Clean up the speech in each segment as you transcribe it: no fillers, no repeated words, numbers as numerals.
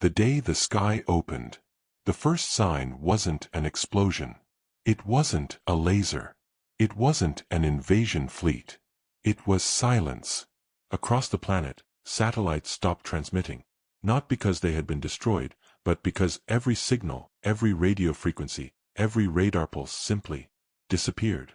The day the sky opened. The first sign wasn't an explosion. It wasn't a laser. It wasn't an invasion fleet. It was silence. Across the planet, satellites stopped transmitting, not because they had been destroyed, but because every signal, every radio frequency, every radar pulse simply disappeared.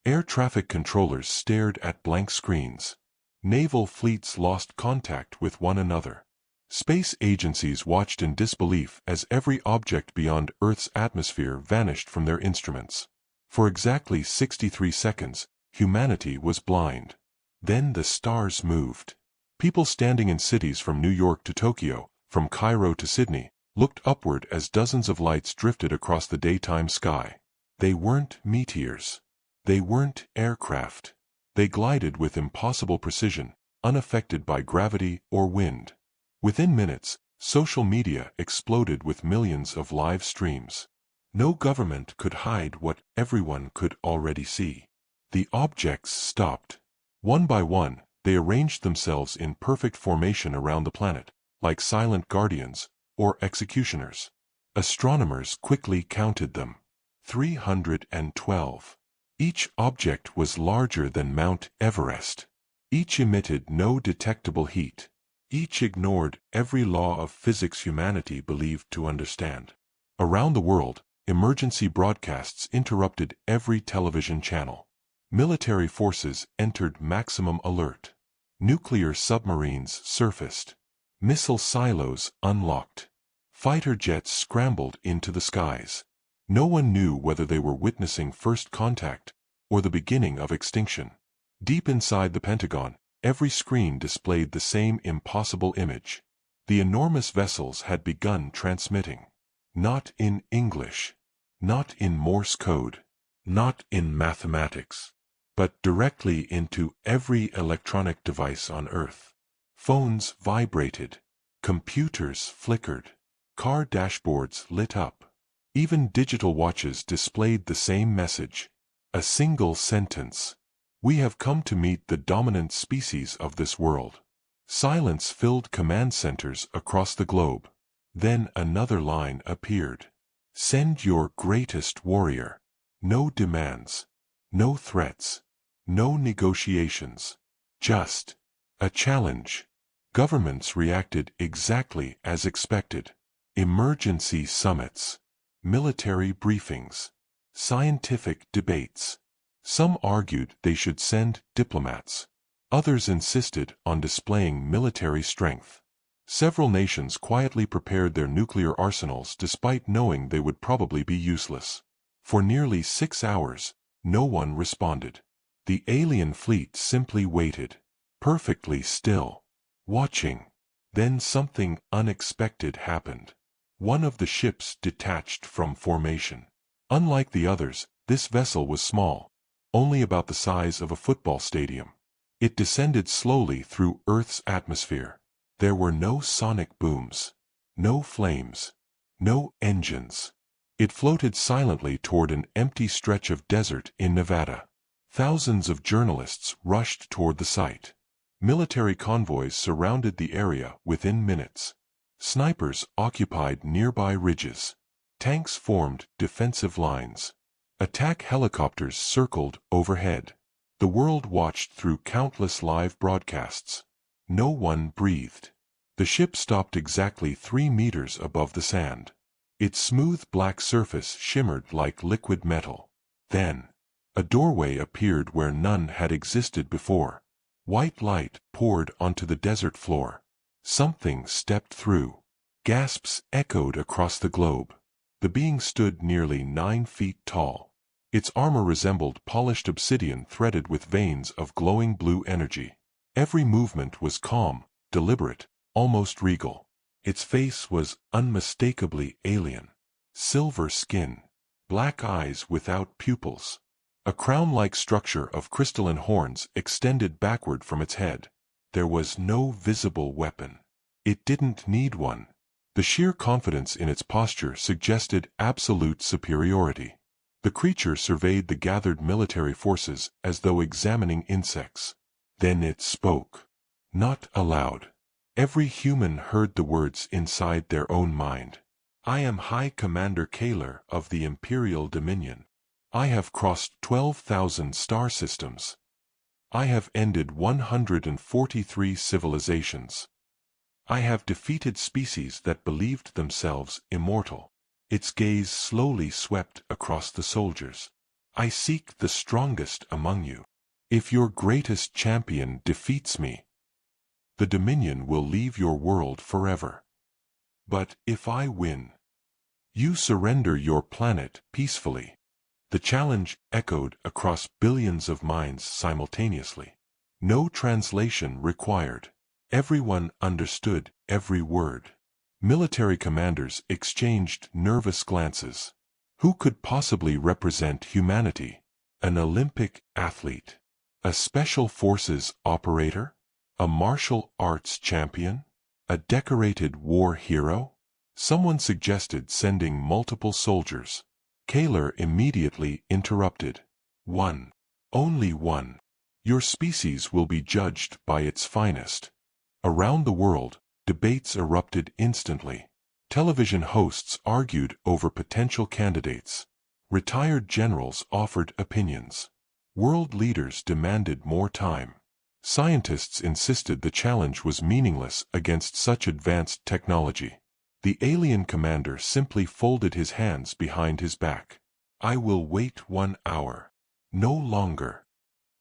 Air traffic controllers stared at blank screens. Naval fleets lost contact with one another. Space agencies watched in disbelief as every object beyond Earth's atmosphere vanished from their instruments. For exactly 63 seconds, humanity was blind. Then the stars moved. People standing in cities from New York to Tokyo, from Cairo to Sydney, looked upward as dozens of lights drifted across the daytime sky. They weren't meteors. They weren't aircraft. They glided with impossible precision, unaffected by gravity or wind. Within minutes, social media exploded with millions of live streams. No government could hide what everyone could already see. The objects stopped. One by one, they arranged themselves in perfect formation around the planet, like silent guardians or executioners. Astronomers quickly counted them. 312. Each object was larger than Mount Everest. Each emitted no detectable heat. Each ignored every law of physics humanity believed to understand. Around the world, emergency broadcasts interrupted every television channel. Military forces entered maximum alert. Nuclear submarines surfaced. Missile silos unlocked. Fighter jets scrambled into the skies. No one knew whether they were witnessing first contact or the beginning of extinction. Deep inside the Pentagon, every screen displayed the same impossible image. The enormous vessels had begun transmitting. Not in English. Not in Morse code. Not in mathematics. But directly into every electronic device on Earth. Phones vibrated. Computers flickered. Car dashboards lit up. Even digital watches displayed the same message. A single sentence. We have come to meet the dominant species of this world. Silence filled command centers across the globe. Then another line appeared. Send your greatest warrior. No demands. No threats. No negotiations. Just a challenge. Governments reacted exactly as expected. Emergency summits. Military briefings. Scientific debates. Some argued they should send diplomats. Others insisted on displaying military strength. Several nations quietly prepared their nuclear arsenals despite knowing they would probably be useless. For nearly 6 hours, no one responded. The alien fleet simply waited, perfectly still, watching. Then something unexpected happened. One of the ships detached from formation. Unlike the others, this vessel was small, only about the size of a football stadium. It descended slowly through Earth's atmosphere. There were no sonic booms, no flames, no engines. It floated silently toward an empty stretch of desert in Nevada. Thousands of journalists rushed toward the site. Military convoys surrounded the area within minutes. Snipers occupied nearby ridges. Tanks formed defensive lines. Attack helicopters circled overhead. The world watched through countless live broadcasts. No one breathed. The ship stopped exactly 3 meters above the sand. Its smooth black surface shimmered like liquid metal. Then, a doorway appeared where none had existed before. White light poured onto the desert floor. Something stepped through. Gasps echoed across the globe. The being stood nearly 9 feet tall. Its armor resembled polished obsidian threaded with veins of glowing blue energy. Every movement was calm, deliberate, almost regal. Its face was unmistakably alien. Silver skin. Black eyes without pupils. A crown-like structure of crystalline horns extended backward from its head. There was no visible weapon. It didn't need one. The sheer confidence in its posture suggested absolute superiority. The creature surveyed the gathered military forces as though examining insects. Then it spoke. Not aloud. Every human heard the words inside their own mind. I am High Commander Kaler of the Imperial Dominion. I have crossed 12,000 star systems. I have ended 143 civilizations. I have defeated species that believed themselves immortal. Its gaze slowly swept across the soldiers. I seek the strongest among you. If your greatest champion defeats me, the Dominion will leave your world forever. But if I win, you surrender your planet peacefully. The challenge echoed across billions of minds simultaneously. No translation required. Everyone understood every word. Military commanders exchanged nervous glances. Who could possibly represent humanity? An Olympic athlete? A special forces operator? A martial arts champion? A decorated war hero? Someone suggested sending multiple soldiers. Kaler immediately interrupted. One. Only one. Your species will be judged by its finest. Around the world, debates erupted instantly. Television hosts argued over potential candidates. Retired generals offered opinions. World leaders demanded more time. Scientists insisted the challenge was meaningless against such advanced technology. The alien commander simply folded his hands behind his back. I will wait 1 hour. No longer.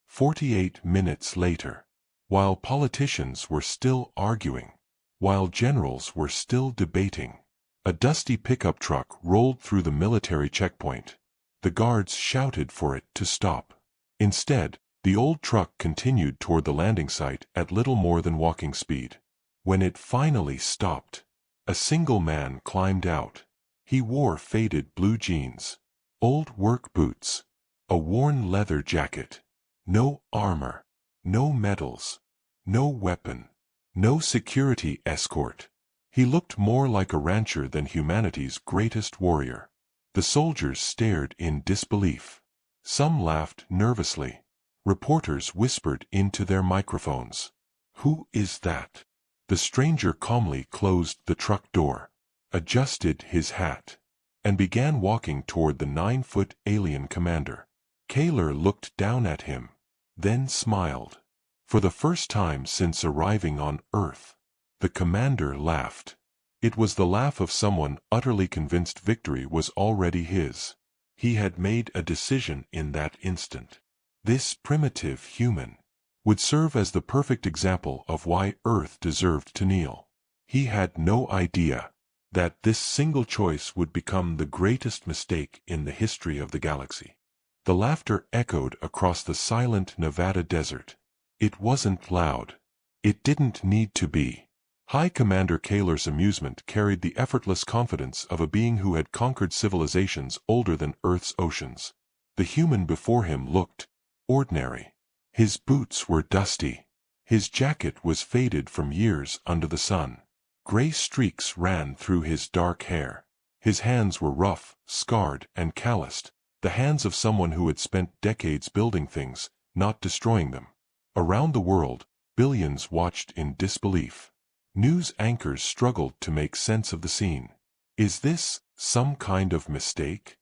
48 minutes later. While politicians were still arguing, while generals were still debating, a dusty pickup truck rolled through the military checkpoint. The guards shouted for it to stop. Instead, the old truck continued toward the landing site at little more than walking speed. When it finally stopped, a single man climbed out. He wore faded blue jeans, old work boots, a worn leather jacket. No armor, no medals, no weapon, no security escort. He looked more like a rancher than humanity's greatest warrior. The soldiers stared in disbelief. Some laughed nervously. Reporters whispered into their microphones. Who is that? The stranger calmly closed the truck door, adjusted his hat, and began walking toward the 9-foot alien commander. Kaler looked down at him, then smiled. For the first time since arriving on Earth, the commander laughed. It was the laugh of someone utterly convinced victory was already his. He had made a decision in that instant. This primitive human would serve as the perfect example of why Earth deserved to kneel. He had no idea that this single choice would become the greatest mistake in the history of the galaxy. The laughter echoed across the silent Nevada desert. It wasn't loud. It didn't need to be. High Commander Kaler's amusement carried the effortless confidence of a being who had conquered civilizations older than Earth's oceans. The human before him looked ordinary. His boots were dusty. His jacket was faded from years under the sun. Gray streaks ran through his dark hair. His hands were rough, scarred, and calloused, the hands of someone who had spent decades building things, not destroying them. Around the world, billions watched in disbelief. News anchors struggled to make sense of the scene. Is this some kind of mistake?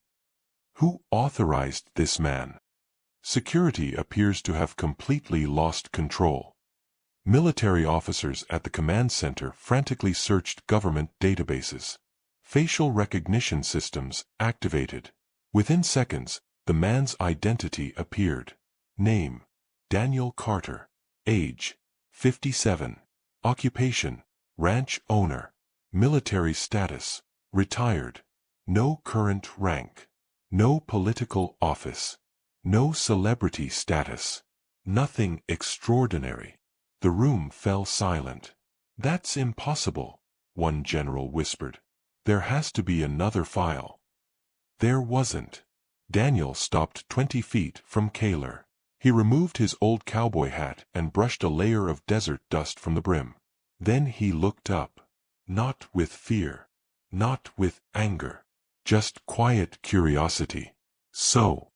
Who authorized this man? Security appears to have completely lost control. Military officers at the command center frantically searched government databases. Facial recognition systems activated. Within seconds, the man's identity appeared. Name: Daniel Carter. Age: 57. Occupation: ranch owner. Military status: retired. No current rank. No political office. No celebrity status. Nothing extraordinary. The room fell silent. That's impossible, one general whispered. There has to be another file. There wasn't. Daniel stopped 20 feet from Kaler. He removed his old cowboy hat and brushed a layer of desert dust from the brim. Then he looked up. Not with fear. Not with anger. Just quiet curiosity. So,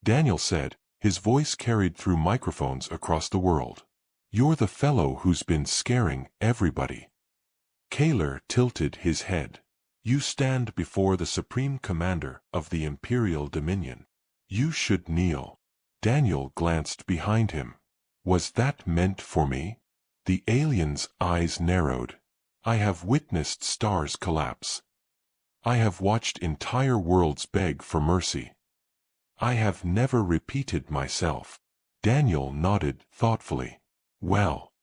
Daniel said, his voice carried through microphones across the world. You're the fellow who's been scaring everybody. Kaler tilted his head. You stand before the Supreme Commander of the Imperial Dominion. You should kneel. Daniel glanced behind him. Was that meant for me? The alien's eyes narrowed. I have witnessed stars collapse. I have watched entire worlds beg for mercy. I have never repeated myself. Daniel nodded thoughtfully. Well,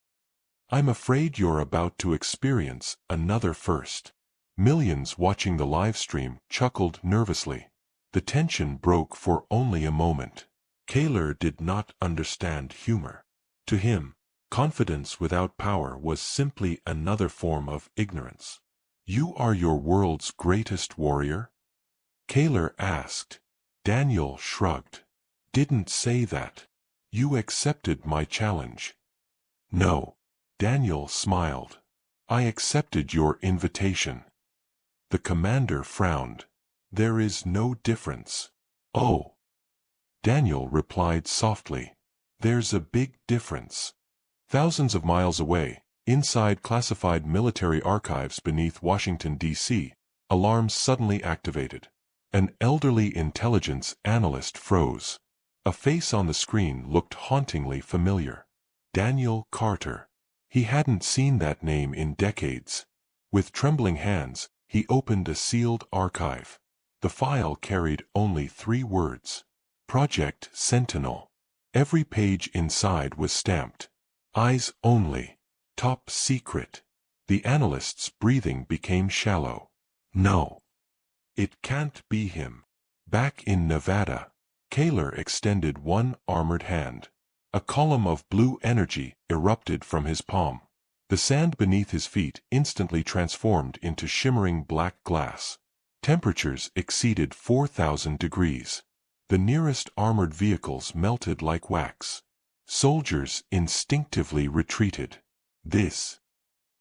I'm afraid you're about to experience another first. Millions watching the live stream chuckled nervously. The tension broke for only a moment. Kaler did not understand humor. To him, confidence without power was simply another form of ignorance. You are your world's greatest warrior? Kaler asked. Daniel shrugged. Didn't say that. You accepted my challenge. No. Daniel smiled. I accepted your invitation. The commander frowned. There is no difference. Oh. Daniel replied softly. There's a big difference. Thousands of miles away, inside classified military archives beneath Washington, D.C., alarms suddenly activated. An elderly intelligence analyst froze. A face on the screen looked hauntingly familiar. Daniel Carter. He hadn't seen that name in decades. With trembling hands, he opened a sealed archive. The file carried only 3 words. Project Sentinel. Every page inside was stamped. Eyes only. Top secret. The analyst's breathing became shallow. No. It can't be him. Back in Nevada, Kaler extended one armored hand. A column of blue energy erupted from his palm. The sand beneath his feet instantly transformed into shimmering black glass. Temperatures exceeded 4,000 degrees. The nearest armored vehicles melted like wax. Soldiers instinctively retreated. This,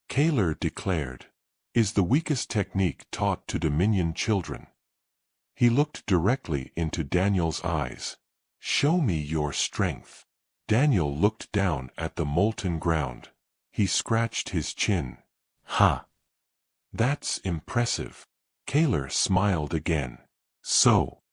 Kaler declared, is the weakest technique taught to Dominion children. He looked directly into Daniel's eyes. Show me your strength. Daniel looked down at the molten ground. He scratched his chin. Ha! That's impressive. Kaler smiled again. So,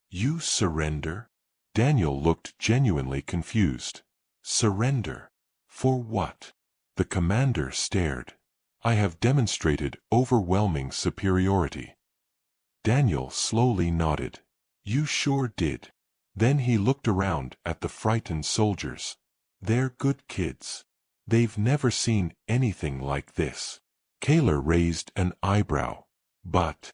you surrender? Daniel looked genuinely confused. Surrender? For what? The commander stared. I have demonstrated overwhelming superiority. Daniel slowly nodded. You sure did. Then he looked around at the frightened soldiers. They're good kids. They've never seen anything like this. Kaler raised an eyebrow. But,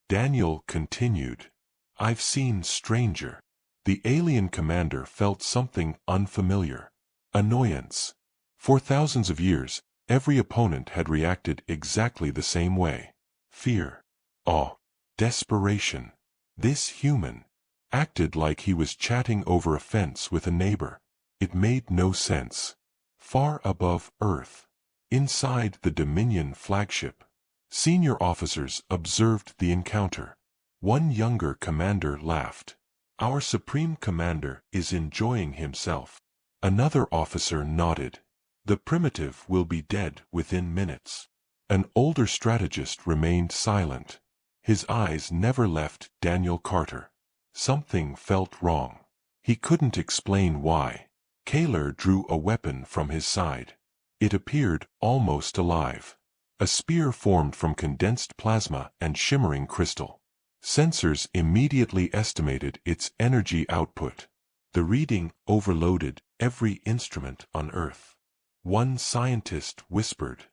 Daniel continued, I've seen stranger. The alien commander felt something unfamiliar. Annoyance. For thousands of years, every opponent had reacted exactly the same way. Fear. Awe. Desperation. This human acted like he was chatting over a fence with a neighbor. It made no sense. Far above Earth, inside the Dominion flagship, senior officers observed the encounter. One younger commander laughed. Our Supreme Commander is enjoying himself. Another officer nodded. The primitive will be dead within minutes. An older strategist remained silent. His eyes never left Daniel Carter. Something felt wrong. He couldn't explain why. Kaler drew a weapon from his side. It appeared almost alive. A spear formed from condensed plasma and shimmering crystal. Sensors immediately estimated its energy output. The reading overloaded every instrument on Earth. One scientist whispered,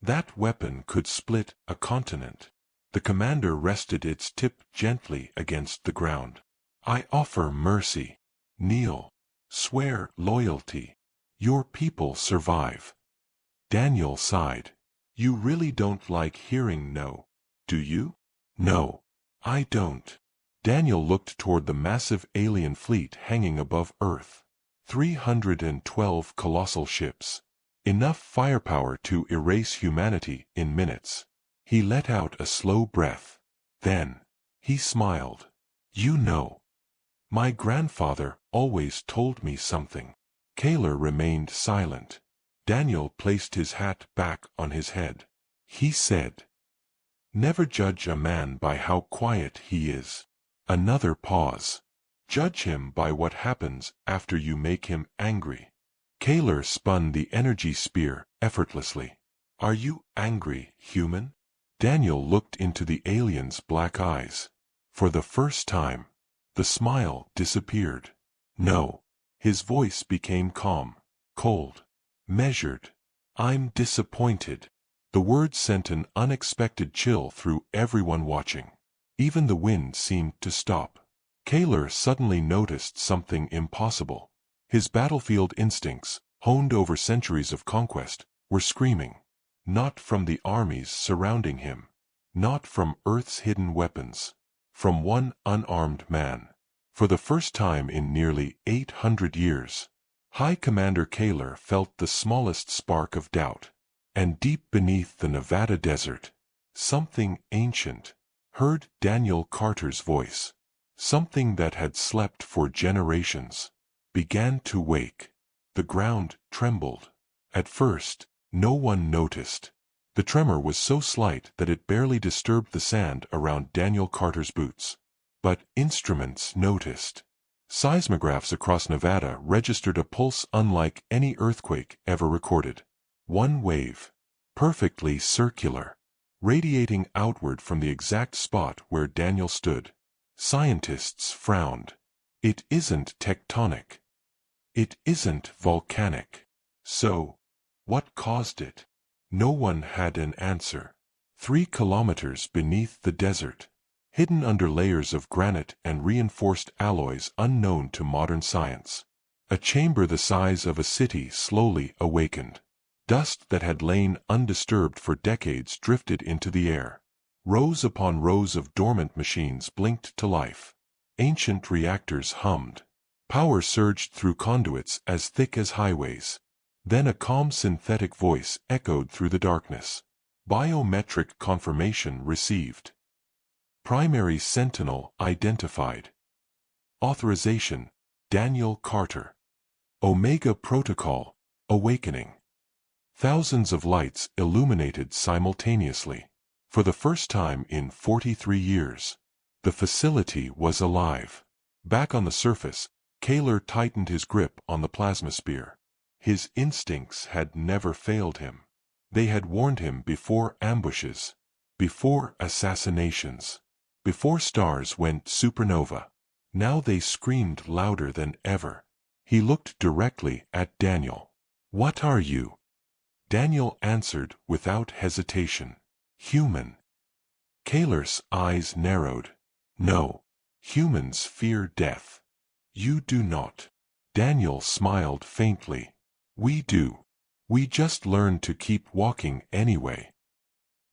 that weapon could split a continent. The commander rested its tip gently against the ground. I offer mercy. Kneel. Swear loyalty. Your people survive. Daniel sighed. You really don't like hearing no, do you? No, I don't. Daniel looked toward the massive alien fleet hanging above Earth. 312 colossal ships. Enough firepower to erase humanity in minutes. He let out a slow breath. Then, he smiled. You know, my grandfather always told me something. Kaler remained silent. Daniel placed his hat back on his head. He said, "Never judge a man by how quiet he is." Another pause. "Judge him by what happens after you make him angry." Kaler spun the energy spear effortlessly. "Are you angry, human?" Daniel looked into the alien's black eyes. For the first time, the smile disappeared. "No." His voice became calm, cold, measured. "I'm disappointed." The words sent an unexpected chill through everyone watching. Even the wind seemed to stop. Kaler suddenly noticed something impossible. His battlefield instincts, honed over centuries of conquest, were screaming. Not from the armies surrounding him. Not from Earth's hidden weapons. From one unarmed man. For the first time in nearly 800 years, High Commander Kaler felt the smallest spark of doubt. And deep beneath the Nevada desert, something ancient heard Daniel Carter's voice. Something that had slept for generations began to wake. The ground trembled. At first, no one noticed. The tremor was so slight that it barely disturbed the sand around Daniel Carter's boots. But instruments noticed. Seismographs across Nevada registered a pulse unlike any earthquake ever recorded. One wave, perfectly circular, radiating outward from the exact spot where Daniel stood. Scientists frowned. It isn't tectonic. It isn't volcanic. So, what caused it? No one had an answer. 3 kilometers beneath the desert, hidden under layers of granite and reinforced alloys unknown to modern science, a chamber the size of a city slowly awakened. Dust that had lain undisturbed for decades drifted into the air. Rows upon rows of dormant machines blinked to life. Ancient reactors hummed. Power surged through conduits as thick as highways. Then a calm synthetic voice echoed through the darkness. Biometric confirmation received. Primary sentinel identified. Authorization, Daniel Carter. Omega Protocol, awakening. Thousands of lights illuminated simultaneously. For the first time in 43 years, the facility was alive. Back on the surface, Kaler tightened his grip on the plasma spear. His instincts had never failed him. They had warned him before ambushes, before assassinations, before stars went supernova. Now they screamed louder than ever. He looked directly at Daniel. "What are you?" Daniel answered without hesitation. "Human." Kaler's eyes narrowed. "No. Humans fear death. You do not." Daniel smiled faintly. "We do. We just learned to keep walking anyway."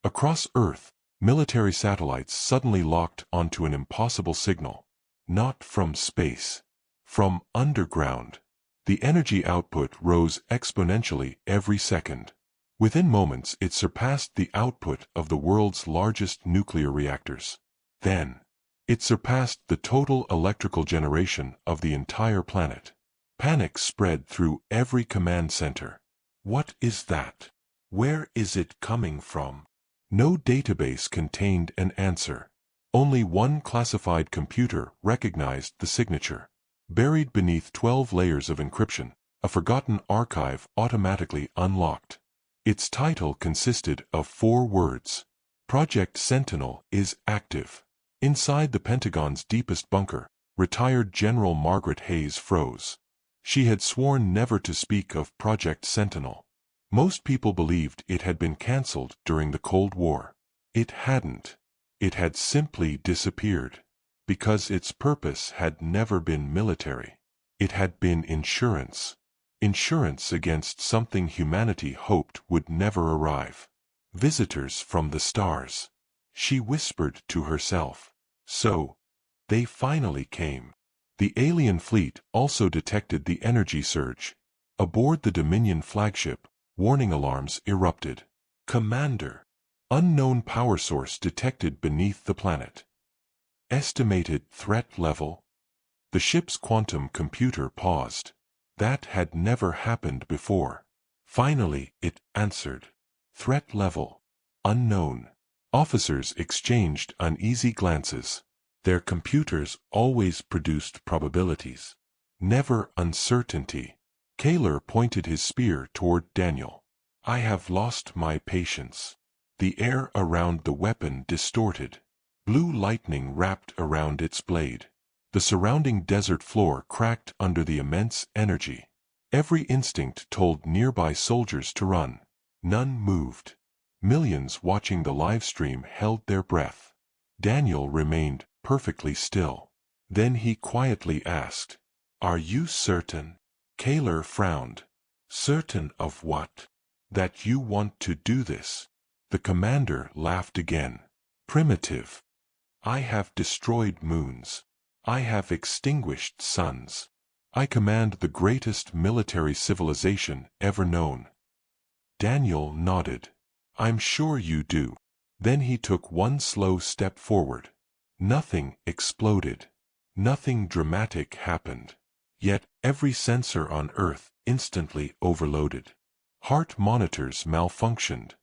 Across Earth, military satellites suddenly locked onto an impossible signal. Not from space. From underground. The energy output rose exponentially every second. Within moments it surpassed the output of the world's largest nuclear reactors. Then, it surpassed the total electrical generation of the entire planet. Panic spread through every command center. What is that? Where is it coming from? No database contained an answer. Only one classified computer recognized the signature. Buried beneath 12 layers of encryption, a forgotten archive automatically unlocked. Its title consisted of 4 words. Project Sentinel is active. Inside the Pentagon's deepest bunker, retired General Margaret Hayes froze. She had sworn never to speak of Project Sentinel. Most people believed it had been cancelled during the Cold War. It hadn't. It had simply disappeared. Because its purpose had never been military. It had been insurance. Insurance against something humanity hoped would never arrive. Visitors from the stars. She whispered to herself. So, they finally came. The alien fleet also detected the energy surge. Aboard the Dominion flagship, warning alarms erupted. "Commander! Unknown power source detected beneath the planet. Estimated threat level." The ship's quantum computer paused. That had never happened before. Finally, it answered. Threat level. Unknown. Officers exchanged uneasy glances. Their computers always produced probabilities. Never uncertainty. Kaler pointed his spear toward Daniel. I have lost my patience. The air around the weapon distorted. Blue lightning wrapped around its blade. The surrounding desert floor cracked under the immense energy. Every instinct told nearby soldiers to run. None moved. Millions watching the live stream held their breath. Daniel remained perfectly still. Then he quietly asked, Are you certain? Kaler frowned. Certain of what? That you want to do this? The commander laughed again. Primitive. I have destroyed moons. I have extinguished suns. I command the greatest military civilization ever known. Daniel nodded. I'm sure you do. Then he took one slow step forward. Nothing exploded. Nothing dramatic happened. Yet every sensor on Earth instantly overloaded. Heart monitors malfunctioned.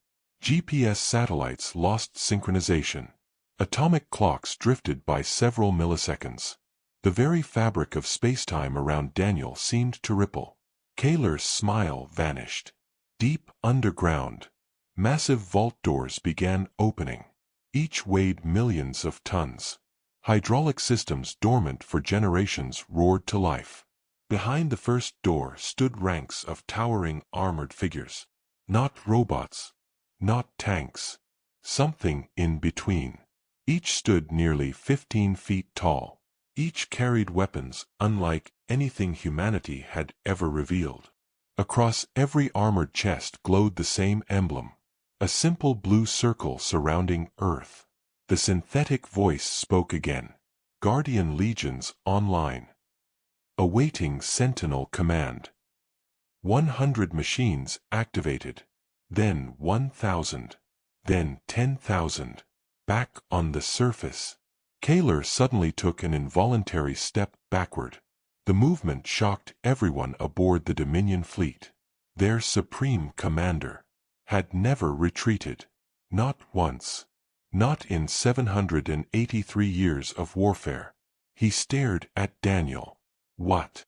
GPS satellites lost synchronization. Atomic clocks drifted by several milliseconds. The very fabric of spacetime around Daniel seemed to ripple. Kaler's smile vanished. Deep underground, massive vault doors began opening. Each weighed millions of tons. Hydraulic systems dormant for generations roared to life. Behind the first door stood ranks of towering armored figures. Not robots. Not tanks. Something in between. Each stood nearly 15 feet tall. Each carried weapons unlike anything humanity had ever revealed. Across every armored chest glowed the same emblem. A simple blue circle surrounding Earth. The synthetic voice spoke again. Guardian legions online. Awaiting Sentinel command. 100 machines activated. Then 1,000. Then 10,000. Back on the surface. Kaler suddenly took an involuntary step backward. The movement shocked everyone aboard the Dominion fleet. Their supreme commander had never retreated. Not once. Not in 783 years of warfare. He stared at Daniel. What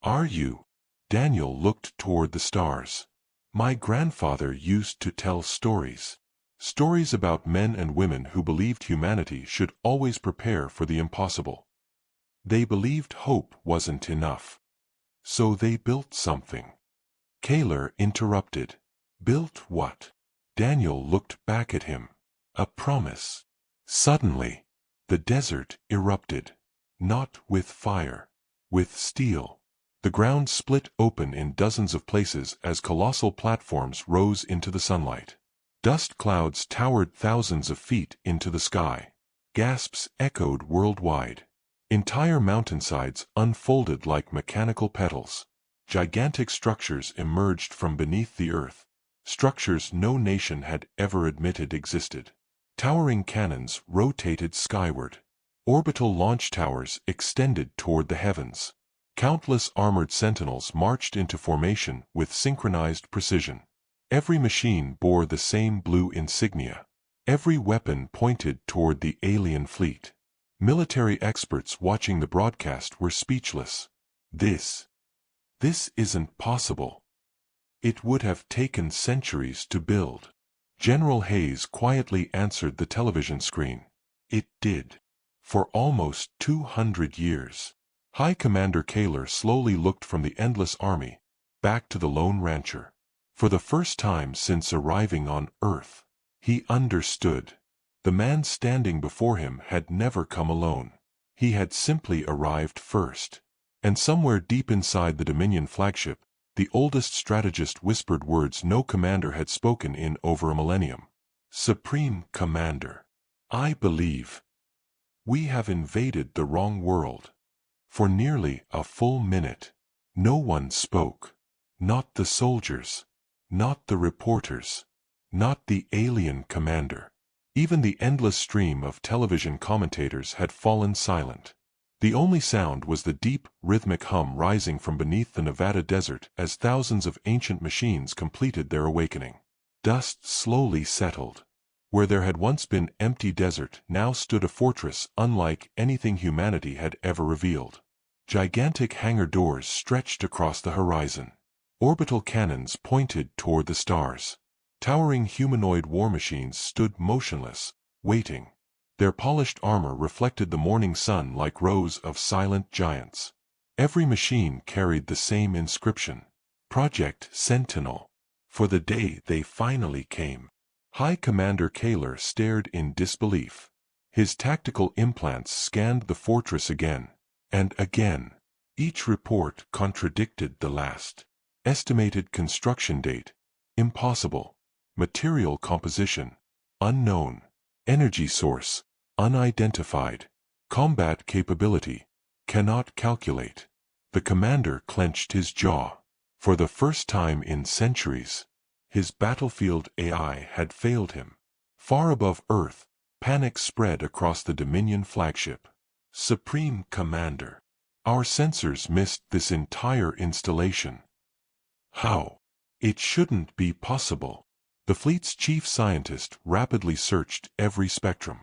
are you? Daniel looked toward the stars. My grandfather used to tell stories. Stories about men and women who believed humanity should always prepare for the impossible. They believed hope wasn't enough. So they built something. Kaler interrupted. Built what? Daniel looked back at him. A promise. Suddenly, the desert erupted. Not with fire. With steel. The ground split open in dozens of places as colossal platforms rose into the sunlight. Dust clouds towered thousands of feet into the sky. Gasps echoed worldwide. Entire mountainsides unfolded like mechanical petals. Gigantic structures emerged from beneath the earth. Structures no nation had ever admitted existed. Towering cannons rotated skyward. Orbital launch towers extended toward the heavens. Countless armored sentinels marched into formation with synchronized precision. Every machine bore the same blue insignia. Every weapon pointed toward the alien fleet. Military experts watching the broadcast were speechless. This isn't possible. It would have taken centuries to build. General Hayes quietly answered the television screen. It did. For almost 200 years. High Commander Kaler slowly looked from the endless army, back to the lone rancher. For the first time since arriving on Earth, he understood. The man standing before him had never come alone. He had simply arrived first. And somewhere deep inside the Dominion flagship, the oldest strategist whispered words no commander had spoken in over a millennium. Supreme Commander, I believe we have invaded the wrong world. For nearly a full minute, no one spoke. Not the soldiers. Not the reporters. Not the alien commander. Even the endless stream of television commentators had fallen silent. The only sound was the deep, rhythmic hum rising from beneath the Nevada desert as thousands of ancient machines completed their awakening. Dust slowly settled. Where there had once been empty desert now stood a fortress unlike anything humanity had ever revealed. Gigantic hangar doors stretched across the horizon. Orbital cannons pointed toward the stars. Towering humanoid war machines stood motionless, waiting. Their polished armor reflected the morning sun like rows of silent giants. Every machine carried the same inscription: Project Sentinel. For the day they finally came. High Commander Kaler stared in disbelief. His tactical implants scanned the fortress again and again. Each report contradicted the last. Estimated construction date: impossible. Material composition: unknown. Energy source: unidentified. Combat capability: cannot calculate. The commander clenched his jaw. For the first time in centuries, his battlefield AI had failed him. Far above Earth, panic spread across the Dominion flagship. Supreme Commander, our sensors missed this entire installation. How? It shouldn't be possible. The fleet's chief scientist rapidly searched every spectrum.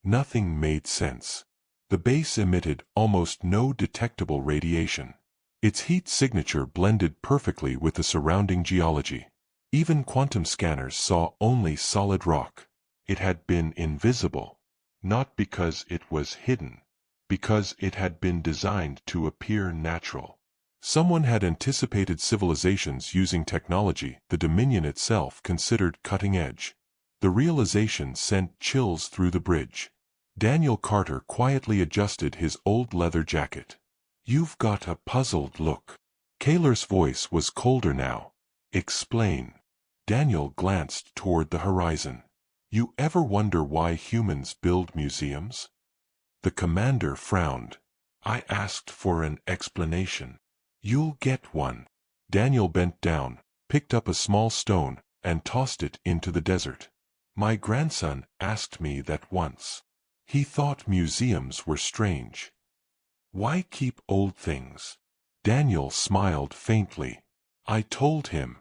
Nothing made sense. The base emitted almost no detectable radiation. Its heat signature blended perfectly with the surrounding geology. Even quantum scanners saw only solid rock. It had been invisible. Not because it was hidden. Because it had been designed to appear natural. Someone had anticipated civilizations using technology the Dominion itself considered cutting edge. The realization sent chills through the bridge. Daniel Carter quietly adjusted his old leather jacket. "You've got a puzzled look." Kaler's voice was colder now. "Explain." Daniel glanced toward the horizon. "You ever wonder why humans build museums?" The commander frowned. "I asked for an explanation." "You'll get one." Daniel bent down, picked up a small stone, and tossed it into the desert. "My grandson asked me that once. He thought museums were strange. Why keep old things?" Daniel smiled faintly. "I told him.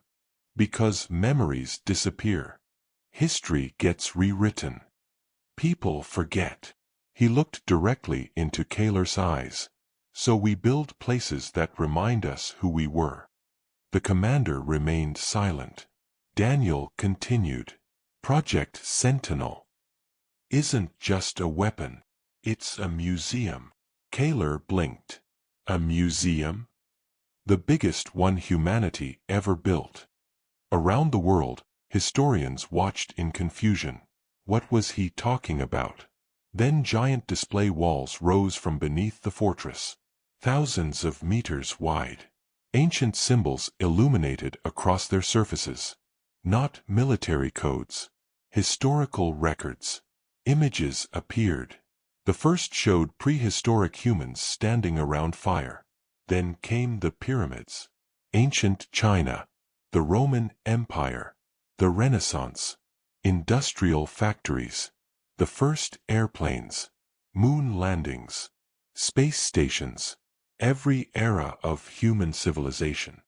Because memories disappear. History gets rewritten. People forget." He looked directly into Kaler's eyes. "So we build places that remind us who we were." The commander remained silent. Daniel continued. "Project Sentinel isn't just a weapon. It's a museum." Kaler blinked. "A museum?" "The biggest one humanity ever built." Around the world, historians watched in confusion. What was he talking about? Then giant display walls rose from beneath the fortress. Thousands of meters wide. Ancient symbols illuminated across their surfaces. Not military codes. Historical records. Images appeared. The first showed prehistoric humans standing around fire. Then came the pyramids. Ancient China. The Roman Empire. The Renaissance. Industrial factories. The first airplanes. Moon landings. Space stations. Every era of human civilization.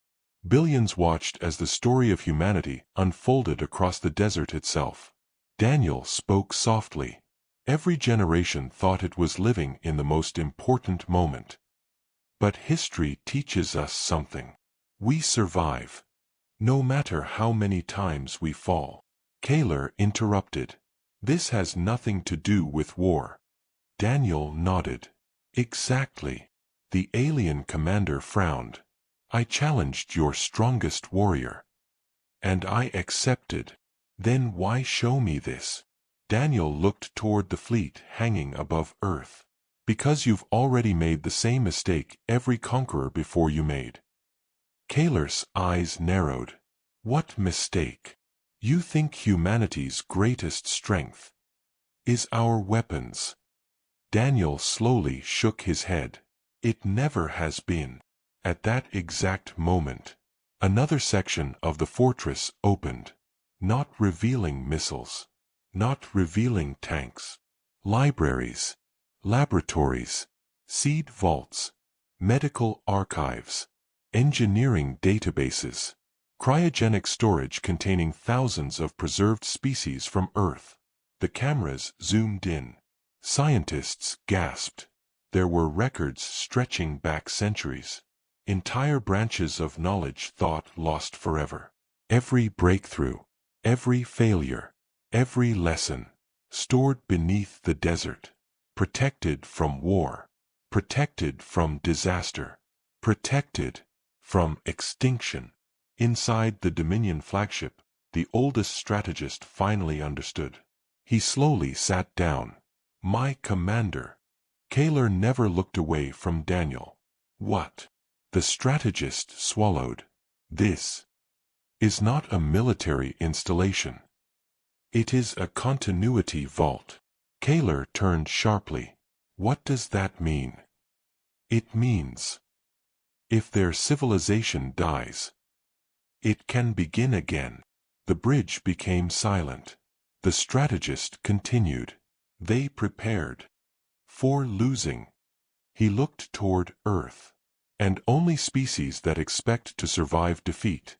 Billions watched as the story of humanity unfolded across the desert itself. Daniel spoke softly. Every generation thought it was living in the most important moment. But history teaches us something. We survive. No matter how many times we fall. Kaler interrupted. "This has nothing to do with war." Daniel nodded. "Exactly." The alien commander frowned. "I challenged your strongest warrior. And I accepted. Then why show me this?" Daniel looked toward the fleet hanging above Earth. "Because you've already made the same mistake every conqueror before you made." Kaler's eyes narrowed. "What mistake?" "You think humanity's greatest strength is our weapons." Daniel slowly shook his head. "It never has been." At that exact moment, another section of the fortress opened. Not revealing missiles. Not revealing tanks. Libraries. Laboratories. seed vaults, medical archives, engineering databases, cryogenic storage containing thousands of preserved species from Earth. The cameras zoomed in. Scientists gasped. There were records stretching back centuries. Entire branches of knowledge thought lost forever. Every breakthrough, every failure, every lesson, stored beneath the desert, protected from war, protected from disaster, protected from extinction. Inside the Dominion flagship, the oldest strategist finally understood. He slowly sat down. "My commander." Kaler never looked away from Daniel. "What?" The strategist swallowed. "This is not a military installation. It is a continuity vault." Kaler turned sharply. "What does that mean?" "It means, if their civilization dies, it can begin again." The bridge became silent. The strategist continued. "They prepared for losing." He looked toward Earth. "And only species that expect to survive defeat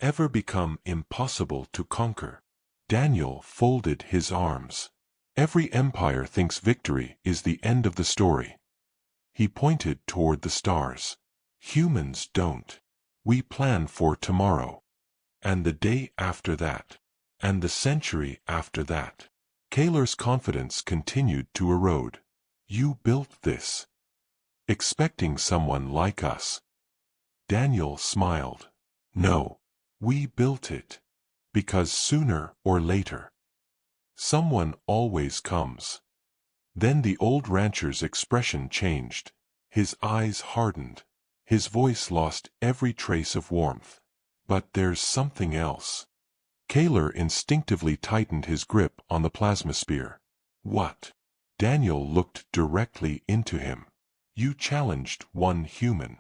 ever become impossible to conquer." Daniel folded his arms. "Every empire thinks victory is the end of the story." He pointed toward the stars. "Humans don't. We plan for tomorrow. And the day after that. And the century after that." Kaler's confidence continued to erode. "You built this, expecting someone like us." Daniel smiled. "No. We built it because sooner or later, someone always comes." Then the old rancher's expression changed. His eyes hardened. His voice lost every trace of warmth. "But there's something else." Kaler instinctively tightened his grip on the plasma spear. "What?" Daniel looked directly into him. "You challenged one human.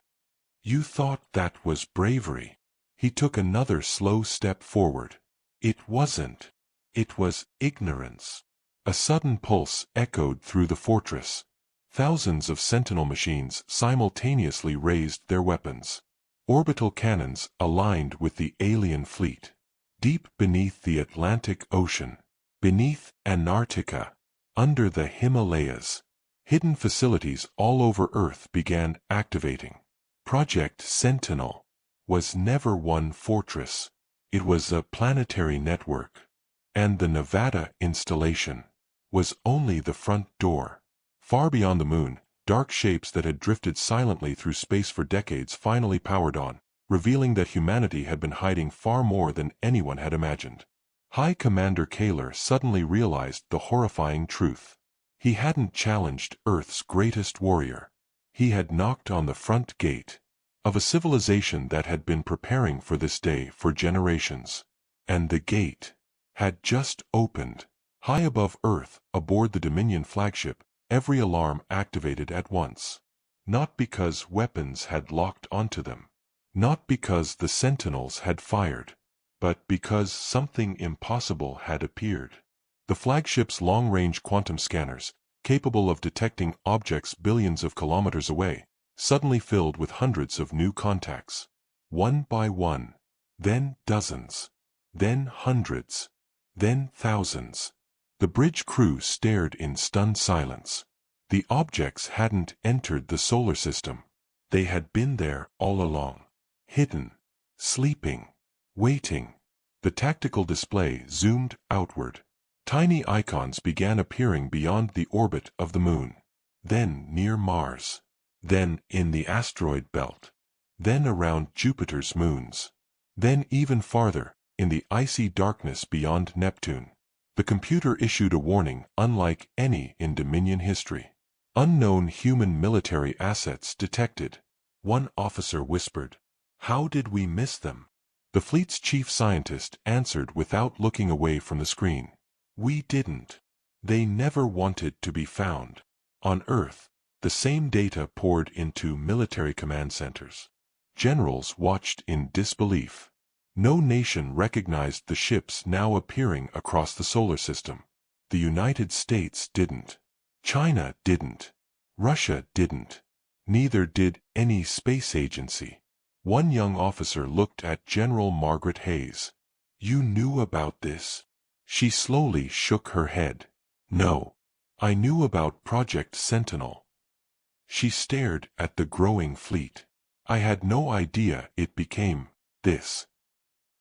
You thought that was bravery." He took another slow step forward. "It wasn't. It was ignorance." A sudden pulse echoed through the fortress. Thousands of sentinel machines simultaneously raised their weapons. Orbital cannons aligned with the alien fleet. Deep beneath the Atlantic Ocean, beneath Antarctica, under the Himalayas, hidden facilities all over Earth began activating. Project Sentinel was never one fortress. It was a planetary network. And the Nevada installation was only the front door. Far beyond the moon, dark shapes that had drifted silently through space for decades finally powered on, revealing that humanity had been hiding far more than anyone had imagined. High Commander Kaler suddenly realized the horrifying truth. He hadn't challenged Earth's greatest warrior. He had knocked on the front gate of a civilization that had been preparing for this day for generations. And the gate had just opened. High above Earth, aboard the Dominion flagship, every alarm activated at once. Not because weapons had locked onto them. Not because the sentinels had fired. But because something impossible had appeared. The flagship's long-range quantum scanners, capable of detecting objects billions of kilometers away, suddenly filled with hundreds of new contacts. One by one. Then dozens. Then hundreds. Then thousands. The bridge crew stared in stunned silence. The objects hadn't entered the solar system. They had been there all along. Hidden. Sleeping. Waiting. The tactical display zoomed outward. Tiny icons began appearing beyond the orbit of the moon. Then near Mars. Then in the asteroid belt. Then around Jupiter's moons. Then even farther, in the icy darkness beyond Neptune. The computer issued a warning unlike any in Dominion history. "Unknown human military assets detected." One officer whispered. "How did we miss them?" The fleet's chief scientist answered without looking away from the screen. "We didn't. They never wanted to be found." On Earth, the same data poured into military command centers. Generals watched in disbelief. No nation recognized the ships now appearing across the solar system. The United States didn't. China didn't. Russia didn't. Neither did any space agency. One young officer looked at General Margaret Hayes. "You knew about this?" She slowly shook her head. "No. I knew about Project Sentinel." She stared at the growing fleet. "I had no idea it became this."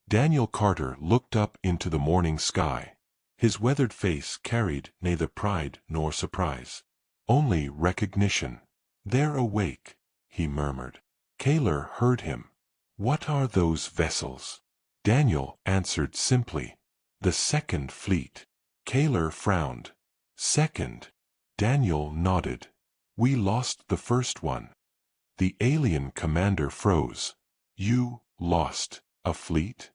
Daniel Carter looked up into the morning sky. His weathered face carried neither pride nor surprise, only recognition. "They're awake," he murmured. Kaler heard him. "What are those vessels?" Daniel answered simply. "The Second Fleet." Kaler frowned. "Second?" Daniel nodded. "We lost the first one." The alien commander froze. "You lost a fleet?"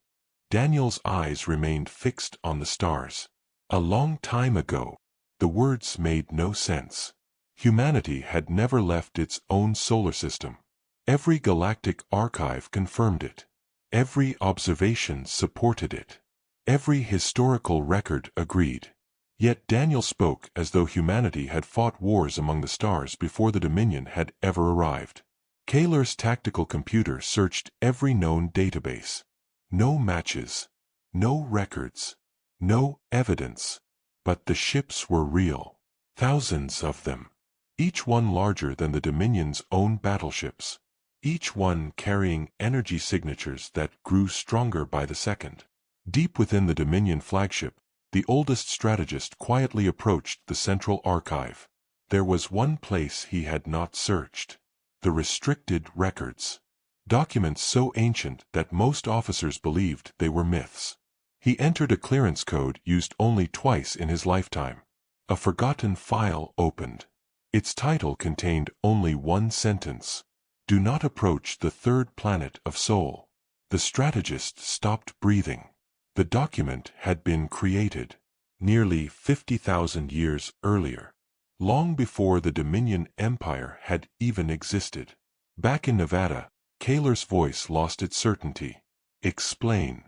Daniel's eyes remained fixed on the stars. "A long time ago." The words made no sense. Humanity had never left its own solar system. Every galactic archive confirmed it. Every observation supported it. Every historical record agreed. Yet Daniel spoke as though humanity had fought wars among the stars before the Dominion had ever arrived. Kaler's tactical computer searched every known database. No matches. No records. No evidence. But the ships were real. Thousands of them. Each one larger than the Dominion's own battleships. Each one carrying energy signatures that grew stronger by the second. Deep within the Dominion flagship, the oldest strategist quietly approached the central archive. There was one place he had not searched. The restricted records. Documents so ancient that most officers believed they were myths. He entered a clearance code used only twice in his lifetime. A forgotten file opened. Its title contained only one sentence. "Do not approach the third planet of Sol." The strategist stopped breathing. The document had been created nearly 50,000 years earlier, long before the Dominion Empire had even existed. Back in Nevada, Kaler's voice lost its certainty. "Explain."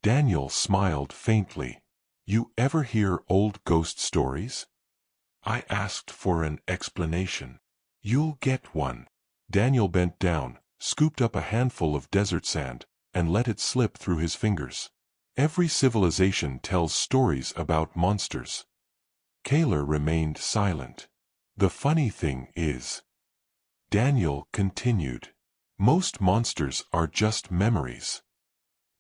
Daniel smiled faintly. "You ever hear old ghost stories?" "I asked for an explanation." "You'll get one." Daniel bent down, scooped up a handful of desert sand, and let it slip through his fingers. "Every civilization tells stories about monsters." Kaler remained silent. "The funny thing is," Daniel continued, "most monsters are just memories."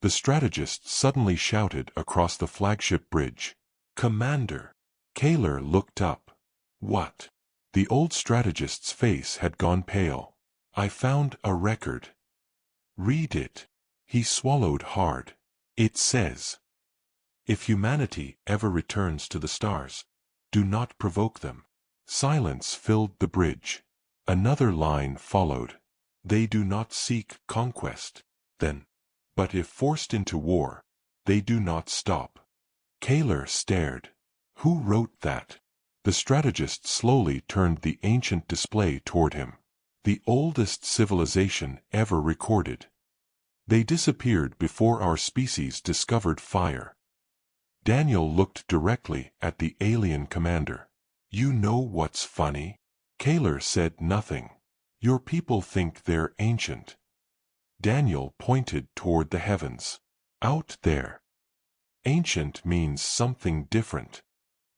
The strategist suddenly shouted across the flagship bridge. "Commander!" Kaler looked up. "What?" The old strategist's face had gone pale. "I found a record." "Read it." He swallowed hard. "It says, if humanity ever returns to the stars, do not provoke them." Silence filled the bridge. Another line followed. "They do not seek conquest, then. But if forced into war, they do not stop." Kaler stared. "Who wrote that?" The strategist slowly turned the ancient display toward him. "The oldest civilization ever recorded. They disappeared before our species discovered fire." Daniel looked directly at the alien commander. "You know what's funny?" Kaler said nothing. "Your people think they're ancient." Daniel pointed toward the heavens. "Out there. Ancient means something different."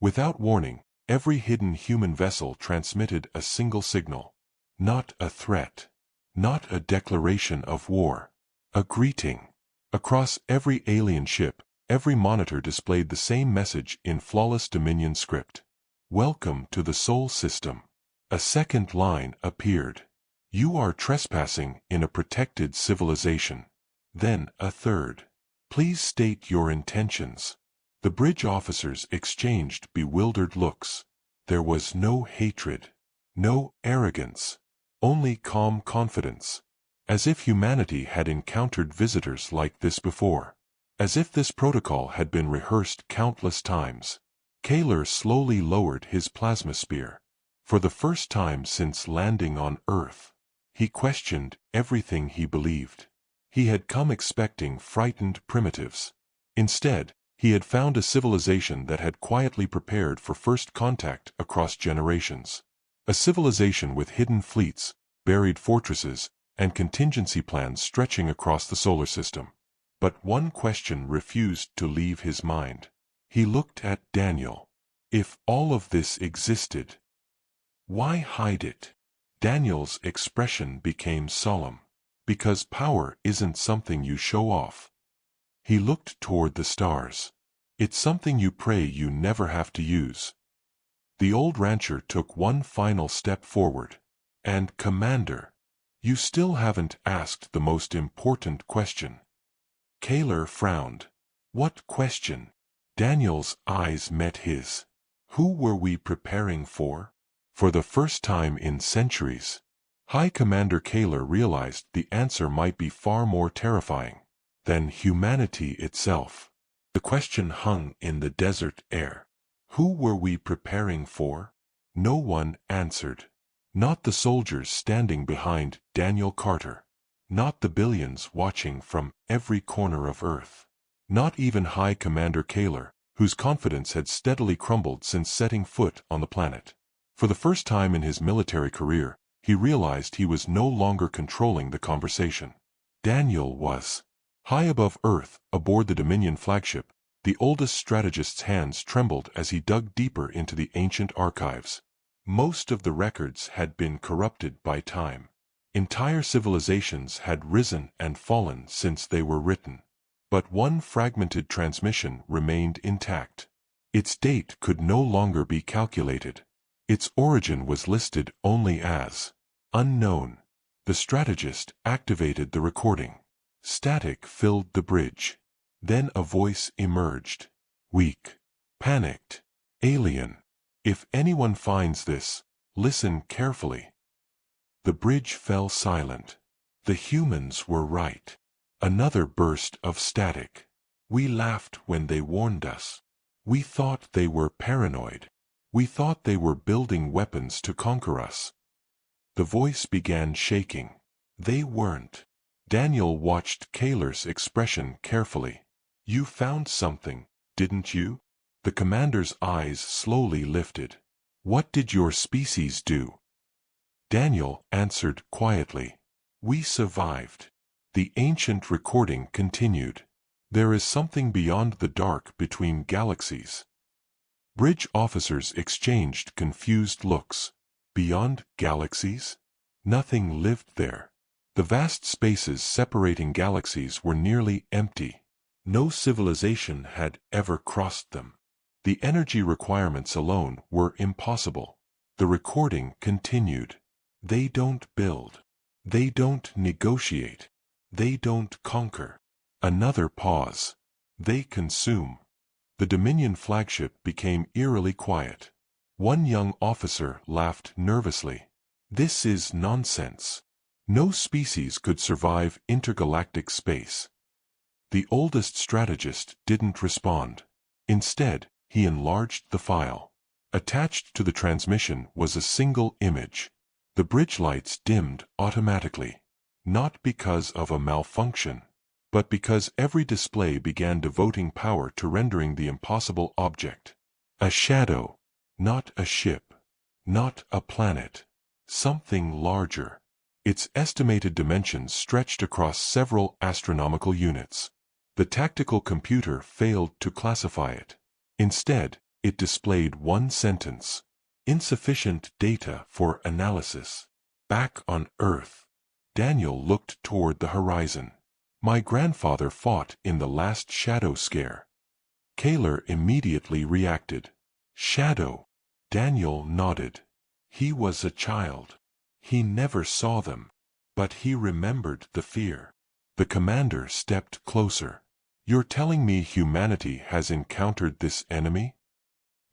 Without warning, every hidden human vessel transmitted a single signal. Not a threat. Not a declaration of war. A greeting. Across every alien ship, every monitor displayed the same message in flawless Dominion script. "Welcome to the Sol System." A second line appeared. "You are trespassing in a protected civilization." Then a third. "Please state your intentions." The bridge officers exchanged bewildered looks. There was no hatred. No arrogance. Only calm confidence. As if humanity had encountered visitors like this before. As if this protocol had been rehearsed countless times. Kaler slowly lowered his plasma spear. For the first time since landing on Earth, he questioned everything he believed. He had come expecting frightened primitives. Instead, he had found a civilization that had quietly prepared for first contact across generations. A civilization with hidden fleets, buried fortresses, and contingency plans stretching across the solar system. But one question refused to leave his mind. He looked at Daniel. If all of this existed, why hide it? Daniel's expression became solemn. Because power isn't something you show off. He looked toward the stars. It's something you pray you never have to use. The old rancher took one final step forward. And, Commander, you still haven't asked the most important question. Kaler frowned. What question? Daniel's eyes met his. Who were we preparing for? For the first time in centuries, High Commander Kaler realized the answer might be far more terrifying than humanity itself. The question hung in the desert air. Who were we preparing for? No one answered. Not the soldiers standing behind Daniel Carter. Not the billions watching from every corner of Earth. Not even High Commander Kaler, whose confidence had steadily crumbled since setting foot on the planet. For the first time in his military career, he realized he was no longer controlling the conversation. Daniel was. High above Earth, aboard the Dominion flagship, the oldest strategist's hands trembled as he dug deeper into the ancient archives. Most of the records had been corrupted by time. Entire civilizations had risen and fallen since they were written. But one fragmented transmission remained intact. Its date could no longer be calculated. Its origin was listed only as unknown. The strategist activated the recording. Static filled the bridge. Then a voice emerged. Weak. Panicked. Alien. If anyone finds this, listen carefully. The bridge fell silent. The humans were right. Another burst of static. We laughed when they warned us. We thought they were paranoid. We thought they were building weapons to conquer us. The voice began shaking. They weren't. Daniel watched Kaler's expression carefully. You found something, didn't you? The commander's eyes slowly lifted. What did your species do? Daniel answered quietly. We survived. The ancient recording continued. There is something beyond the dark between galaxies. Bridge officers exchanged confused looks. Beyond galaxies? Nothing lived there. The vast spaces separating galaxies were nearly empty. No civilization had ever crossed them. The energy requirements alone were impossible. The recording continued. They don't build. They don't negotiate. They don't conquer. Another pause. They consume. The Dominion flagship became eerily quiet. One young officer laughed nervously. This is nonsense. No species could survive intergalactic space. The oldest strategist didn't respond. Instead, he enlarged the file. Attached to the transmission was a single image. The bridge lights dimmed automatically. Not because of a malfunction, but because every display began devoting power to rendering the impossible object. A shadow. Not a ship. Not a planet. Something larger. Its estimated dimensions stretched across several astronomical units. The tactical computer failed to classify it. Instead, it displayed one sentence. Insufficient data for analysis. Back on Earth. Daniel looked toward the horizon. My grandfather fought in the last shadow scare. Kaler immediately reacted. Shadow. Daniel nodded. He was a child. He never saw them. But he remembered the fear. The commander stepped closer. You're telling me humanity has encountered this enemy?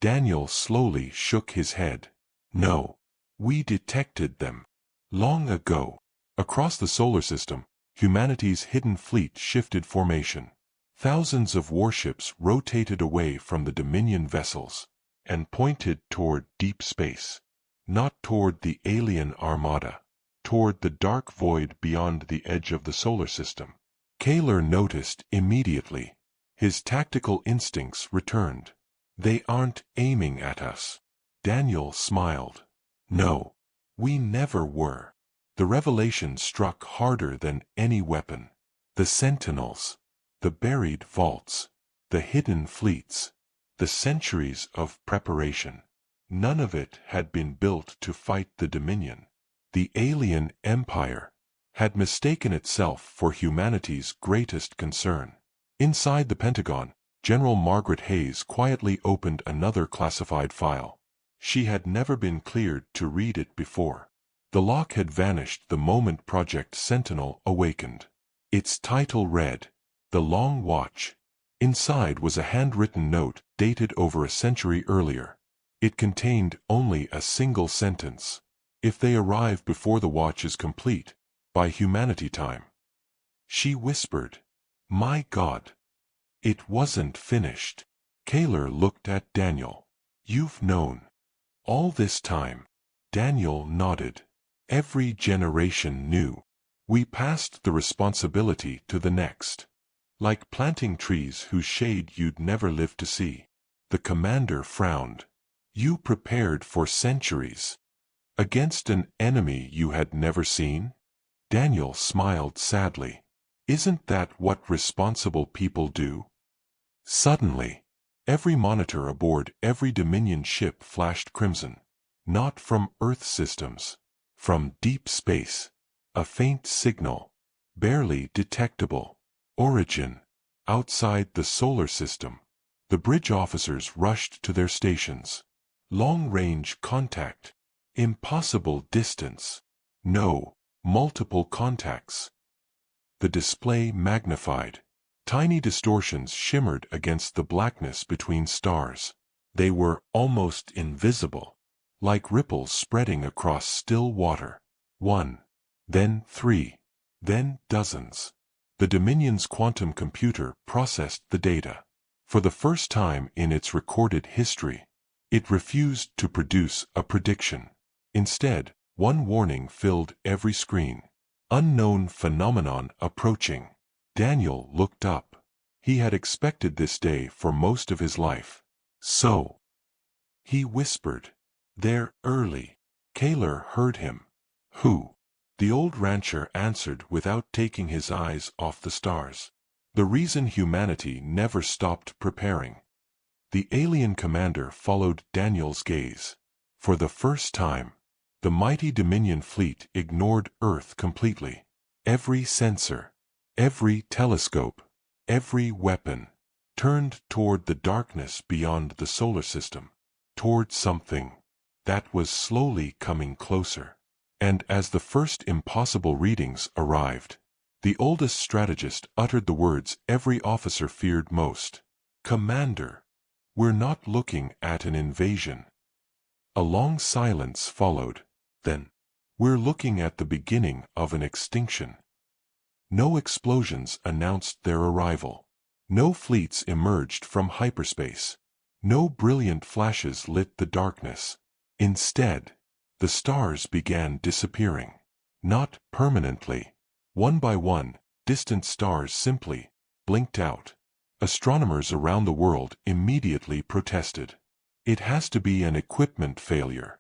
Daniel slowly shook his head. No. We detected them. Long ago. Across the solar system, humanity's hidden fleet shifted formation. Thousands of warships rotated away from the Dominion vessels and pointed toward deep space. Not toward the alien armada. Toward the dark void beyond the edge of the solar system. Kaler noticed immediately. His tactical instincts returned. They aren't aiming at us. Daniel smiled. No, we never were. The revelation struck harder than any weapon. The sentinels, the buried vaults, the hidden fleets, the centuries of preparation. None of it had been built to fight the Dominion. The alien empire had mistaken itself for humanity's greatest concern. Inside the Pentagon, General Margaret Hayes quietly opened another classified file. She had never been cleared to read it before. The lock had vanished the moment Project Sentinel awakened. Its title read, The Long Watch. Inside was a handwritten note dated over a century earlier. It contained only a single sentence. If they arrive before the watch is complete, by humanity time. She whispered, My God. It wasn't finished. Kaler looked at Daniel. You've known all this time. Daniel nodded. Every generation knew. We passed the responsibility to the next. Like planting trees whose shade you'd never live to see. The commander frowned. You prepared for centuries. Against an enemy you had never seen? Daniel smiled sadly. Isn't that what responsible people do? Suddenly, every monitor aboard every Dominion ship flashed crimson. Not from Earth systems. From deep space. A faint signal. Barely detectable. Origin. Outside the solar system. The bridge officers rushed to their stations. Long-range contact. Impossible distance. No, multiple contacts. The display magnified. Tiny distortions shimmered against the blackness between stars. They were almost invisible, like ripples spreading across still water. 1, then 3, then dozens. The Dominion's quantum computer processed the data. For the first time in its recorded history, it refused to produce a prediction. Instead, one warning filled every screen. Unknown phenomenon approaching. Daniel looked up. He had expected this day for most of his life. So, he whispered, They're early. Kaler heard him. Who? The old rancher answered without taking his eyes off the stars. The reason humanity never stopped preparing. The alien commander followed Daniel's gaze. For the first time, the mighty Dominion fleet ignored Earth completely. Every sensor, every telescope, every weapon, turned toward the darkness beyond the solar system, toward something that was slowly coming closer. And as the first impossible readings arrived, the oldest strategist uttered the words every officer feared most. Commander, we're not looking at an invasion. A long silence followed. Then, we're looking at the beginning of an extinction. No explosions announced their arrival. No fleets emerged from hyperspace. No brilliant flashes lit the darkness. Instead, the stars began disappearing. Not permanently. One by one, distant stars simply blinked out. Astronomers around the world immediately protested. It has to be an equipment failure.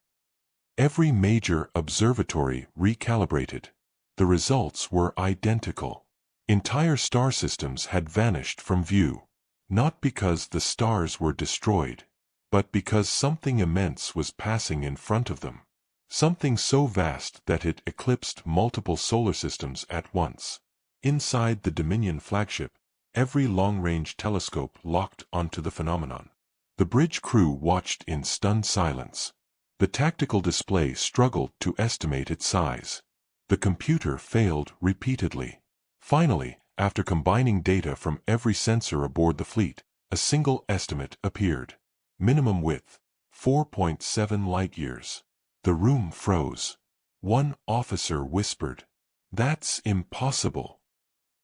Every major observatory recalibrated. The results were identical. Entire star systems had vanished from view. Not because the stars were destroyed, but because something immense was passing in front of them. Something so vast that it eclipsed multiple solar systems at once. Inside the Dominion flagship, every long-range telescope locked onto the phenomenon. The bridge crew watched in stunned silence. The tactical display struggled to estimate its size. The computer failed repeatedly. Finally, after combining data from every sensor aboard the fleet, a single estimate appeared. Minimum width, 4.7 light-years. The room froze. One officer whispered, That's impossible.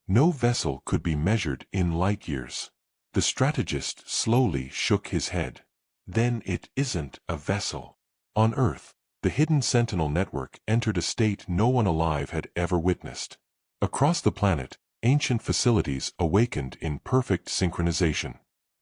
No vessel could be measured in light-years. The strategist slowly shook his head. Then it isn't a vessel. On Earth, the hidden Sentinel network entered a state no one alive had ever witnessed. Across the planet, ancient facilities awakened in perfect synchronization.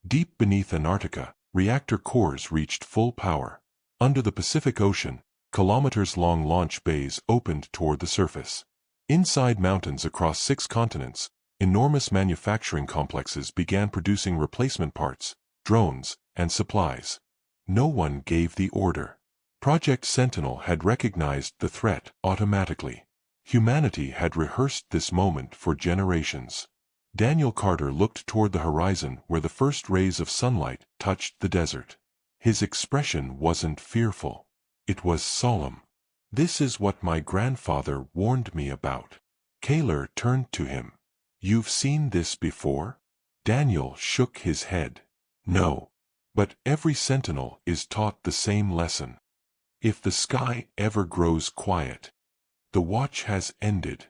Deep beneath Antarctica, reactor cores reached full power. Under the Pacific Ocean, Kilometers-long launch bays opened toward the surface. Inside mountains across 6 continents, enormous manufacturing complexes began producing replacement parts, drones, and supplies. No one gave the order. Project Sentinel had recognized the threat automatically. Humanity had rehearsed this moment for generations. Daniel Carter looked toward the horizon where the first rays of sunlight touched the desert. His expression wasn't fearful. It was solemn. "This is what my grandfather warned me about." Kaler turned to him. "You've seen this before?" Daniel shook his head. "No. But every sentinel is taught the same lesson. If the sky ever grows quiet, the watch has ended."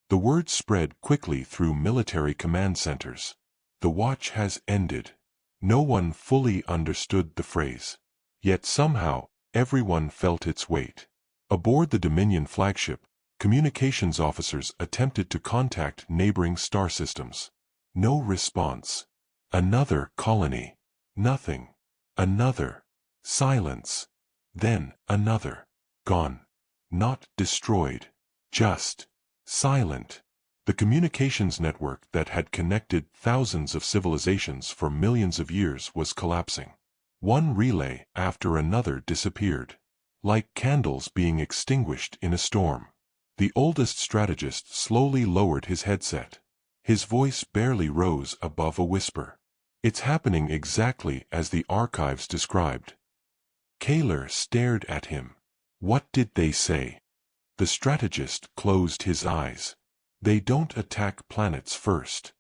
The word spread quickly through military command centers. The watch has ended. No one fully understood the phrase. Yet somehow, everyone felt its weight. Aboard the Dominion flagship, communications officers attempted to contact neighboring star systems. No response. Another colony. Nothing. Another. Silence. Then another. Gone. Not destroyed. Just silent. The communications network that had connected thousands of civilizations for millions of years was collapsing. One relay after another disappeared, like candles being extinguished in a storm. The oldest strategist slowly lowered his headset. His voice barely rose above a whisper. "It's happening exactly as the archives described." Kaler stared at him. "What did they say?" The strategist closed his eyes. "They don't attack planets first.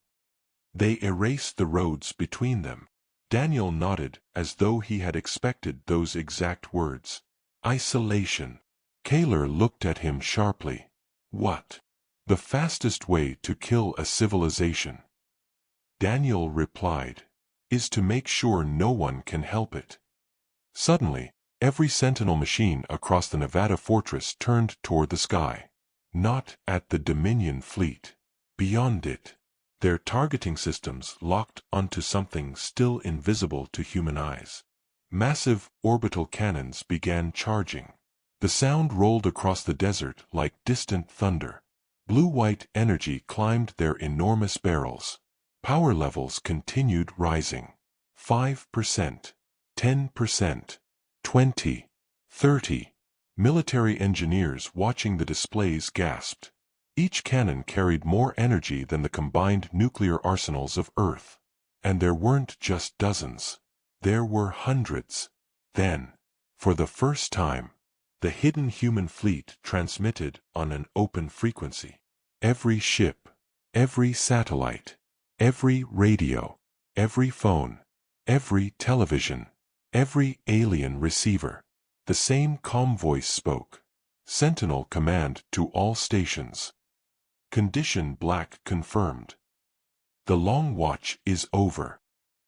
They erase the roads between them." Daniel nodded as though he had expected those exact words. "Isolation." Kaler looked at him sharply. "What? The fastest way to kill a civilization," Daniel replied, "is to make sure no one can help it." Suddenly, every Sentinel machine across the Nevada fortress turned toward the sky. Not at the Dominion fleet. Beyond it. Their targeting systems locked onto something still invisible to human eyes. Massive orbital cannons began charging. The sound rolled across the desert like distant thunder. Blue-white energy climbed their enormous barrels. Power levels continued rising. 5%, 10%, 20, 30. Military engineers watching the displays gasped. Each cannon carried more energy than the combined nuclear arsenals of Earth. And there weren't just dozens. There were hundreds. Then, for the first time, the hidden human fleet transmitted on an open frequency. Every ship, every satellite, every radio, every phone, every television, every alien receiver. The same calm voice spoke. "Sentinel command to all stations. Condition black confirmed. The long watch is over."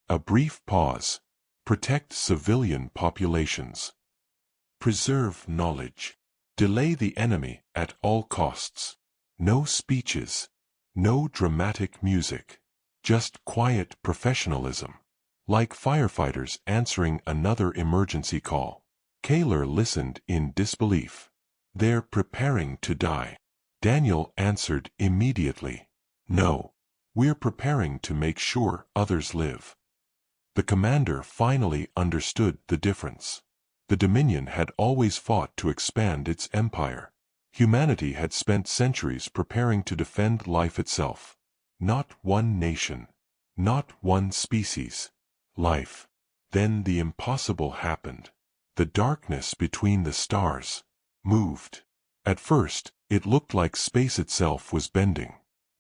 A brief pause. "Protect civilian populations. Preserve knowledge. Delay the enemy at all costs." No speeches. No dramatic music. Just quiet professionalism. Like firefighters answering another emergency call. Kaler listened in disbelief. "They're preparing to die." Daniel answered immediately. "No. We're preparing to make sure others live." The commander finally understood the difference. The Dominion had always fought to expand its empire. Humanity had spent centuries preparing to defend life itself. Not one nation. Not one species. Life. Then the impossible happened. The darkness between the stars moved. At first, it looked like space itself was bending.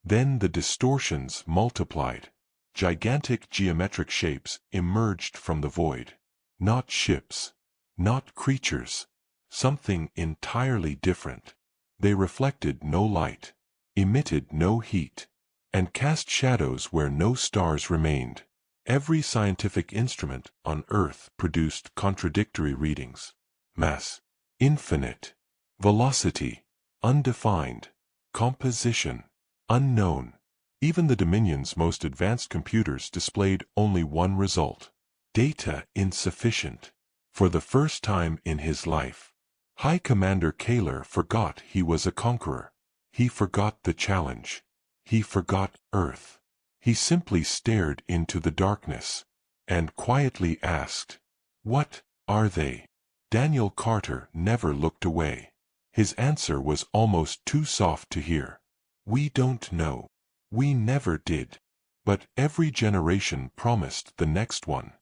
Then the distortions multiplied. Gigantic geometric shapes emerged from the void. Not ships. Not creatures. Something entirely different. They reflected no light, emitted no heat, and cast shadows where no stars remained. Every scientific instrument on Earth produced contradictory readings. Mass. Infinite. Velocity. Undefined. Composition. Unknown. Even the Dominion's most advanced computers displayed only one result. Data insufficient. For the first time in his life, High Commander Kaler forgot he was a conqueror. He forgot the challenge. He forgot Earth. He simply stared into the darkness and quietly asked, "What are they?" Daniel Carter never looked away. His answer was almost too soft to hear. "We don't know. We never did." But every generation promised the next one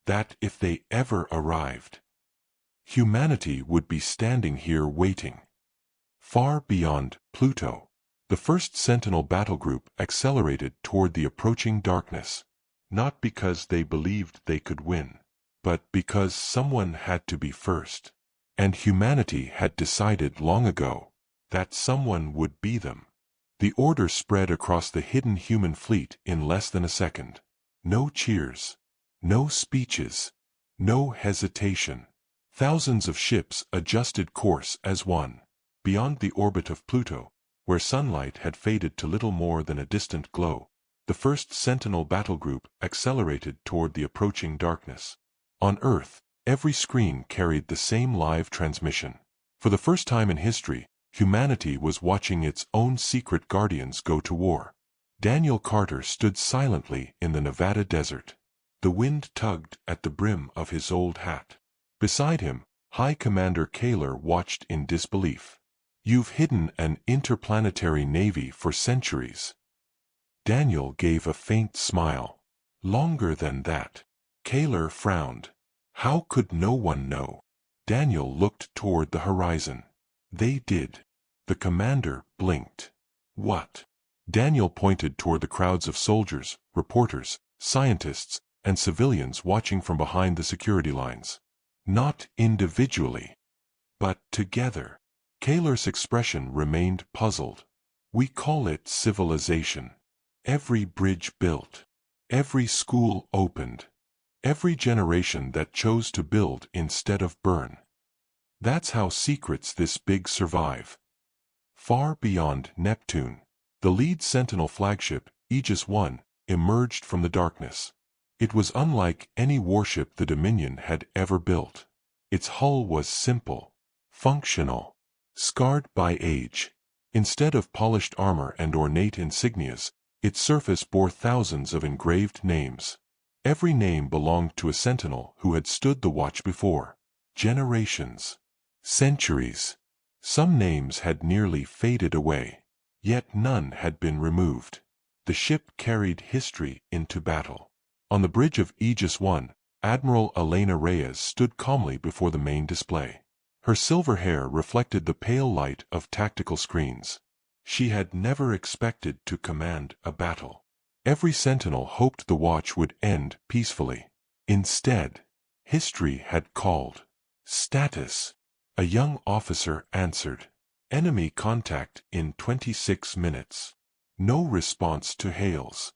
that if they ever arrived, humanity would be standing here waiting. Far beyond Pluto, the first Sentinel battle group accelerated toward the approaching darkness, not because they believed they could win, but because someone had to be first. And humanity had decided long ago that someone would be them. The order spread across the hidden human fleet in less than a second. No cheers. No speeches. No hesitation. Thousands of ships adjusted course as one. Beyond the orbit of Pluto, where sunlight had faded to little more than a distant glow, the first Sentinel battle group accelerated toward the approaching darkness. On Earth, every screen carried the same live transmission. For the first time in history, humanity was watching its own secret guardians go to war. Daniel Carter stood silently in the Nevada desert. The wind tugged at the brim of his old hat. Beside him, High Commander Kaler watched in disbelief. "You've hidden an interplanetary navy for centuries." Daniel gave a faint smile. "Longer than that." Kaler frowned. "How could no one know?" Daniel looked toward the horizon. "They did." The commander blinked. "What?" Daniel pointed toward the crowds of soldiers, reporters, scientists, and civilians watching from behind the security lines. "Not individually, but together." Kaler's expression remained puzzled. "We call it civilization. Every bridge built. Every school opened. Every generation that chose to build instead of burn. That's how secrets this big survive." Far beyond Neptune, the lead Sentinel flagship, Aegis I, emerged from the darkness. It was unlike any warship the Dominion had ever built. Its hull was simple, functional, scarred by age. Instead of polished armor and ornate insignias, its surface bore thousands of engraved names. Every name belonged to a Sentinel who had stood the watch before. Generations. Centuries. Some names had nearly faded away, yet none had been removed. The ship carried history into battle. On the bridge of Aegis I, Admiral Elena Reyes stood calmly before the main display. Her silver hair reflected the pale light of tactical screens. She had never expected to command a battle. Every Sentinel hoped the watch would end peacefully. Instead, history had called. "Status." A young officer answered. "Enemy contact in 26 minutes. No response to hails."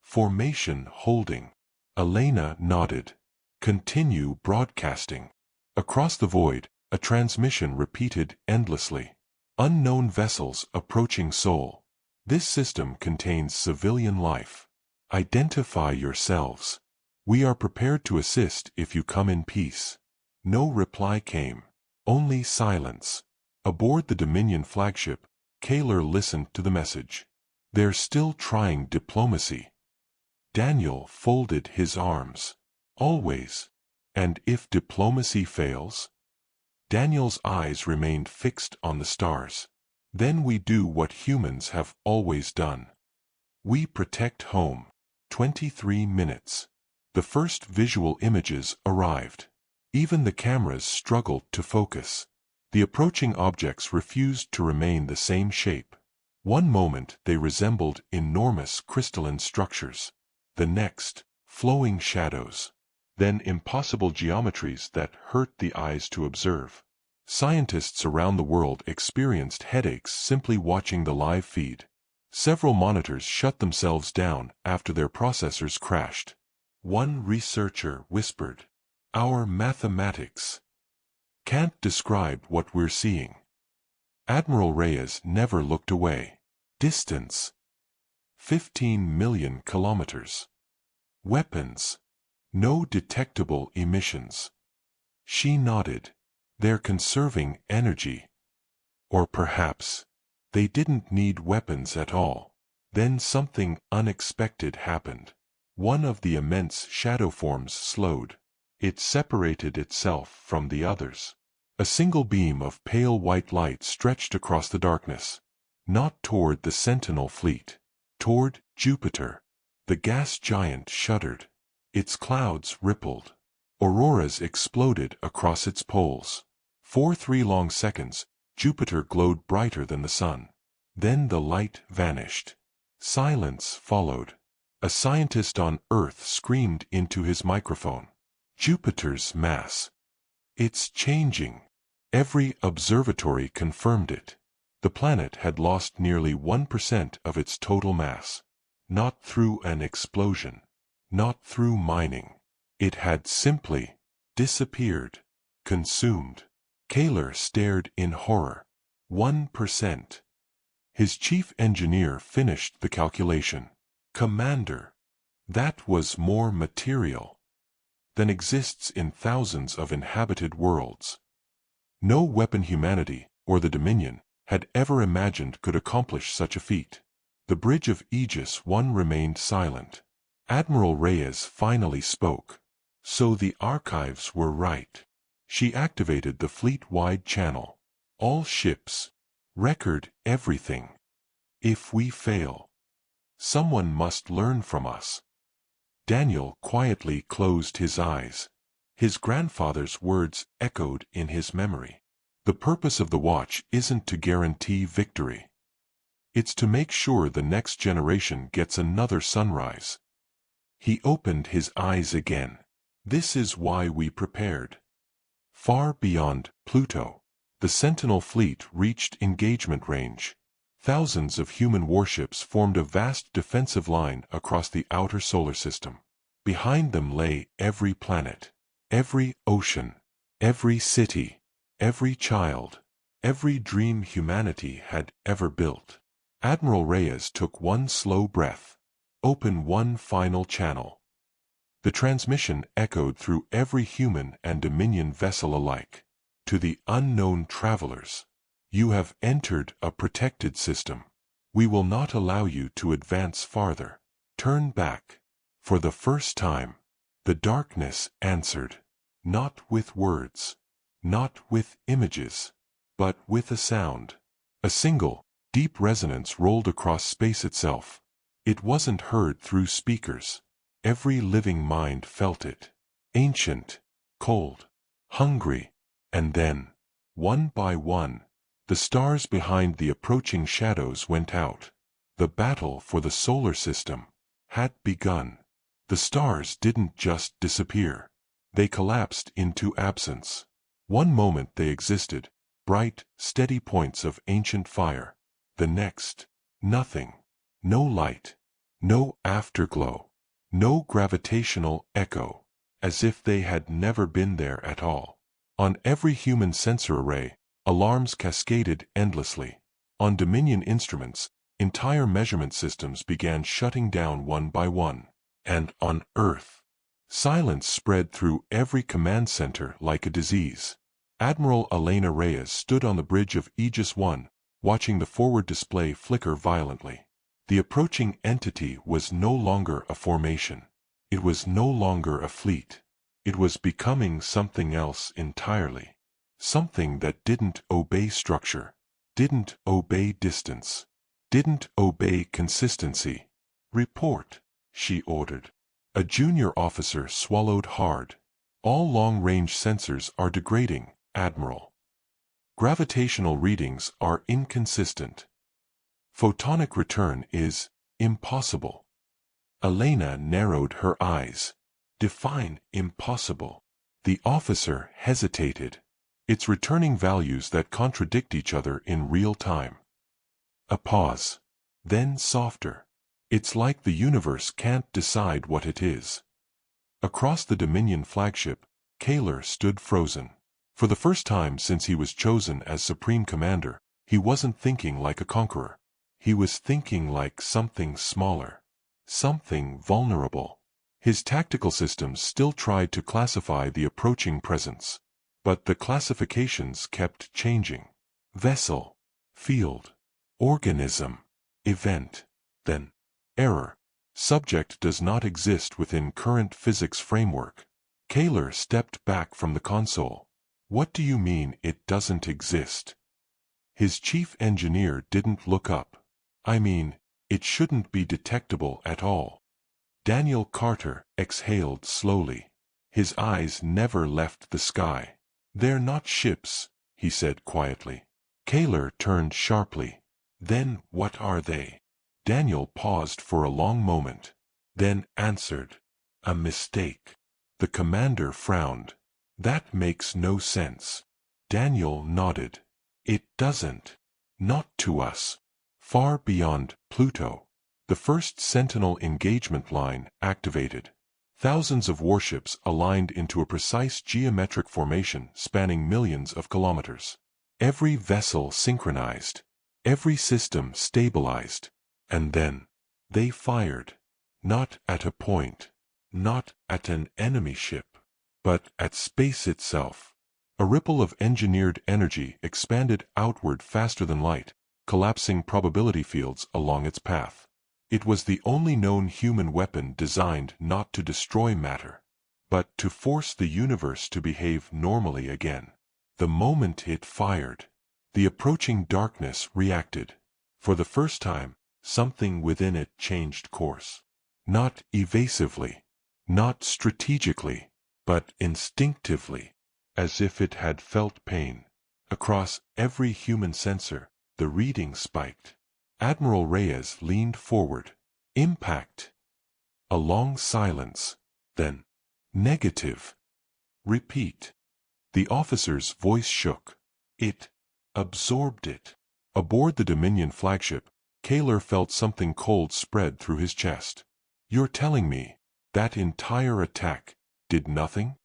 "Formation holding." Elena nodded. "Continue broadcasting." Across the void, a transmission repeated endlessly. "Unknown vessels approaching Seoul. This system contains civilian life. Identify yourselves. We are prepared to assist if you come in peace." No reply came. Only silence. Aboard the Dominion flagship, Kaler listened to the message. "They're still trying diplomacy." Daniel folded his arms. "Always. And if diplomacy fails?" Daniel's eyes remained fixed on the stars. "Then we do what humans have always done. We protect home." 23 minutes. The first visual images arrived. Even the cameras struggled to focus. The approaching objects refused to remain the same shape. One moment they resembled enormous crystalline structures. The next, flowing shadows. Then impossible geometries that hurt the eyes to observe. Scientists around the world experienced headaches simply watching the live feed. Several monitors shut themselves down after their processors crashed. One researcher whispered, "Our mathematics can't describe what we're seeing." Admiral Reyes never looked away. Distance. 15 million kilometers. Weapons. No detectable emissions. She nodded. They're conserving energy. Or perhaps they didn't need weapons at all. Then something unexpected happened. One of the immense shadow forms slowed. It separated itself from the others. A single beam of pale white light stretched across the darkness. Not toward the Sentinel fleet. Toward Jupiter. The gas giant shuddered. Its clouds rippled. Auroras exploded across its poles. For 3 long seconds, Jupiter glowed brighter than the sun. Then the light vanished. Silence followed. A scientist on Earth screamed into his microphone. Jupiter's mass. It's changing. Every observatory confirmed it. The planet had lost nearly 1% of its total mass. Not through an explosion. Not through mining. It had simply disappeared. Consumed. Kaler stared in horror. 1%. His chief engineer finished the calculation. Commander, that was more material than exists in thousands of inhabited worlds. No weapon humanity, or the Dominion, had ever imagined could accomplish such a feat. The bridge of Aegis 1 remained silent. Admiral Reyes finally spoke. So the archives were right. She activated the fleet-wide channel. All ships. Record everything. If we fail, someone must learn from us. Daniel quietly closed his eyes. His grandfather's words echoed in his memory. The purpose of the watch isn't to guarantee victory. It's to make sure the next generation gets another sunrise. He opened his eyes again. This is why we prepared. Far beyond Pluto, the Sentinel fleet reached engagement range. Thousands of human warships formed a vast defensive line across the outer solar system. Behind them lay every planet, every ocean, every city, every child, every dream humanity had ever built. Admiral Reyes took one slow breath. Open one final channel. The transmission echoed through every human and Dominion vessel alike. To the unknown travelers. You have entered a protected system. We will not allow you to advance farther. Turn back. For the first time, the darkness answered. Not with words. Not with images. But with a sound. A single, deep resonance rolled across space itself. It wasn't heard through speakers. Every living mind felt it. Ancient, cold, hungry, and then, one by one, the stars behind the approaching shadows went out. The battle for the solar system had begun. The stars didn't just disappear. They collapsed into absence. One moment they existed, bright, steady points of ancient fire. The next, nothing. No light. No afterglow. No gravitational echo. As if they had never been there at all. On every human sensor array, alarms cascaded endlessly. On Dominion instruments, entire measurement systems began shutting down one by one. And on Earth, silence spread through every command center like a disease. Admiral Elena Reyes stood on the bridge of Aegis 1, watching the forward display flicker violently. The approaching entity was no longer a formation. It was no longer a fleet. It was becoming something else entirely. Something that didn't obey structure, didn't obey distance, didn't obey consistency. Report, she ordered. A junior officer swallowed hard. All long-range sensors are degrading, Admiral. Gravitational readings are inconsistent. Photonic return is impossible. Elena narrowed her eyes. Define impossible. The officer hesitated. It's returning values that contradict each other in real time. A pause. Then softer. It's like the universe can't decide what it is. Across the Dominion flagship, Kaler stood frozen. For the first time since he was chosen as Supreme Commander, he wasn't thinking like a conqueror. He was thinking like something smaller. Something vulnerable. His tactical systems still tried to classify the approaching presence. But the classifications kept changing. Vessel, field, organism, event, then error. Subject does not exist within current physics framework. Kaler stepped back from the console. What do you mean it doesn't exist? His chief engineer didn't look up. I mean, it shouldn't be detectable at all. Daniel Carter exhaled slowly. His eyes never left the sky. They're not ships, he said quietly. Kaler turned sharply. Then what are they? Daniel paused for a long moment, then answered, a mistake. The commander frowned. That makes no sense. Daniel nodded. It doesn't. Not to us. Far beyond Pluto. The first Sentinel engagement line activated. Thousands of warships aligned into a precise geometric formation spanning millions of kilometers. Every vessel synchronized. Every system stabilized. And then, they fired. Not at a point. Not at an enemy ship. But at space itself. A ripple of engineered energy expanded outward faster than light, collapsing probability fields along its path. It was the only known human weapon designed not to destroy matter, but to force the universe to behave normally again. The moment it fired, the approaching darkness reacted. For the first time, something within it changed course. Not evasively, not strategically, but instinctively, as if it had felt pain. Across every human sensor, the reading spiked. Admiral Reyes leaned forward. Impact. A long silence. Then, negative. Repeat. The officer's voice shook. It absorbed it. Aboard the Dominion flagship, Kaler felt something cold spread through his chest. You're telling me that entire attack did nothing?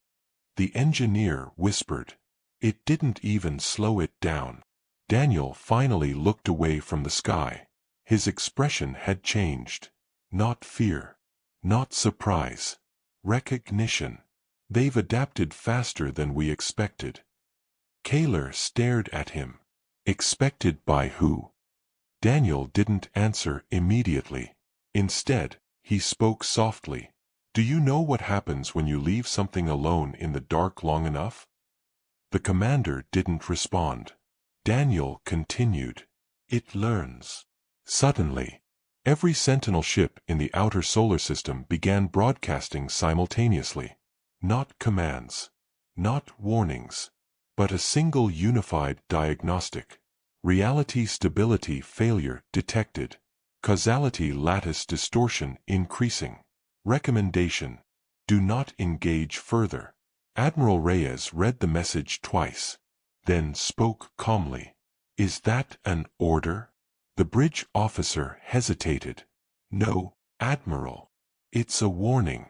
The engineer whispered. It didn't even slow it down. Daniel finally looked away from the sky. His expression had changed. Not fear. Not surprise. Recognition. They've adapted faster than we expected. Kaler stared at him. Expected by who? Daniel didn't answer immediately. Instead, he spoke softly. Do you know what happens when you leave something alone in the dark long enough? The commander didn't respond. Daniel continued. It learns. Suddenly, every Sentinel ship in the outer solar system began broadcasting simultaneously. Not commands. Not warnings. But a single unified diagnostic. Reality stability failure detected. Causality lattice distortion increasing. Recommendation. Do not engage further. Admiral Reyes read the message twice, then spoke calmly. Is that an order? The bridge officer hesitated. No, Admiral. It's a warning.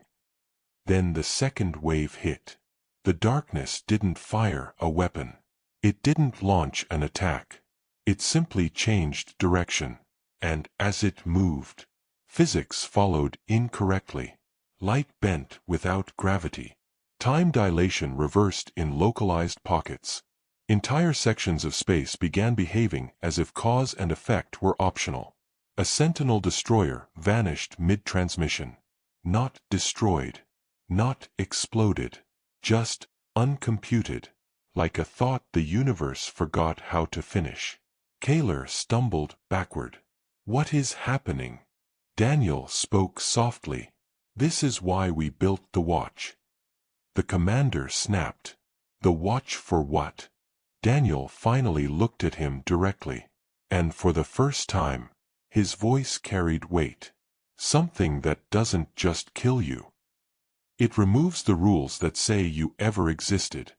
Then the second wave hit. The darkness didn't fire a weapon. It didn't launch an attack. It simply changed direction. And as it moved, physics followed incorrectly. Light bent without gravity. Time dilation reversed in localized pockets. Entire sections of space began behaving as if cause and effect were optional. A Sentinel destroyer vanished mid-transmission. Not destroyed. Not exploded. Just uncomputed. Like a thought the universe forgot how to finish. Kaler stumbled backward. What is happening? Daniel spoke softly. This is why we built the watch. The commander snapped. The watch for what? Daniel finally looked at him directly. And for the first time, his voice carried weight. Something that doesn't just kill you. It removes the rules that say you ever existed.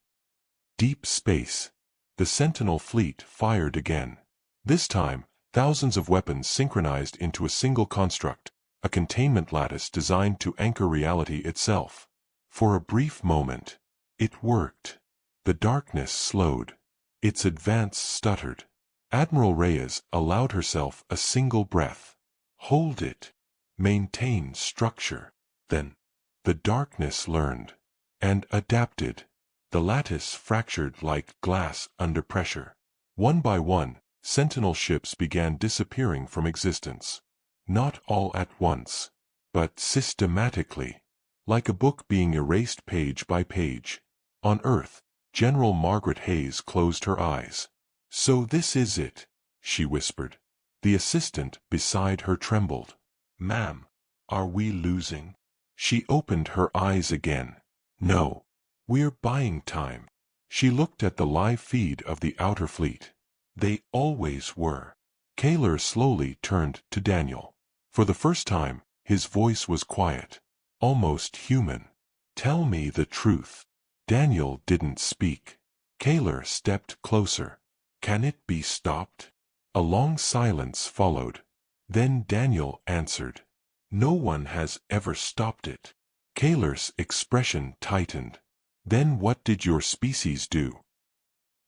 Deep space. The Sentinel fleet fired again. This time, thousands of weapons synchronized into a single construct, a containment lattice designed to anchor reality itself. For a brief moment, it worked. The darkness slowed. Its advance stuttered. Admiral Reyes allowed herself a single breath. Hold it. Maintain structure. Then, the darkness learned. And adapted. The lattice fractured like glass under pressure. One by one, Sentinel ships began disappearing from existence. Not all at once, but systematically, like a book being erased page by page. On Earth, General Margaret Hayes closed her eyes. "So this is it," she whispered. The assistant beside her trembled. "Ma'am, are we losing?" She opened her eyes again. "No. We're buying time." She looked at the live feed of the outer fleet. They always were. Kaler slowly turned to Daniel. For the first time, his voice was quiet, almost human. "Tell me the truth." Daniel didn't speak. Kaler stepped closer. "Can it be stopped?" A long silence followed. Then Daniel answered. "No one has ever stopped it." Kaler's expression tightened. "Then what did your species do?"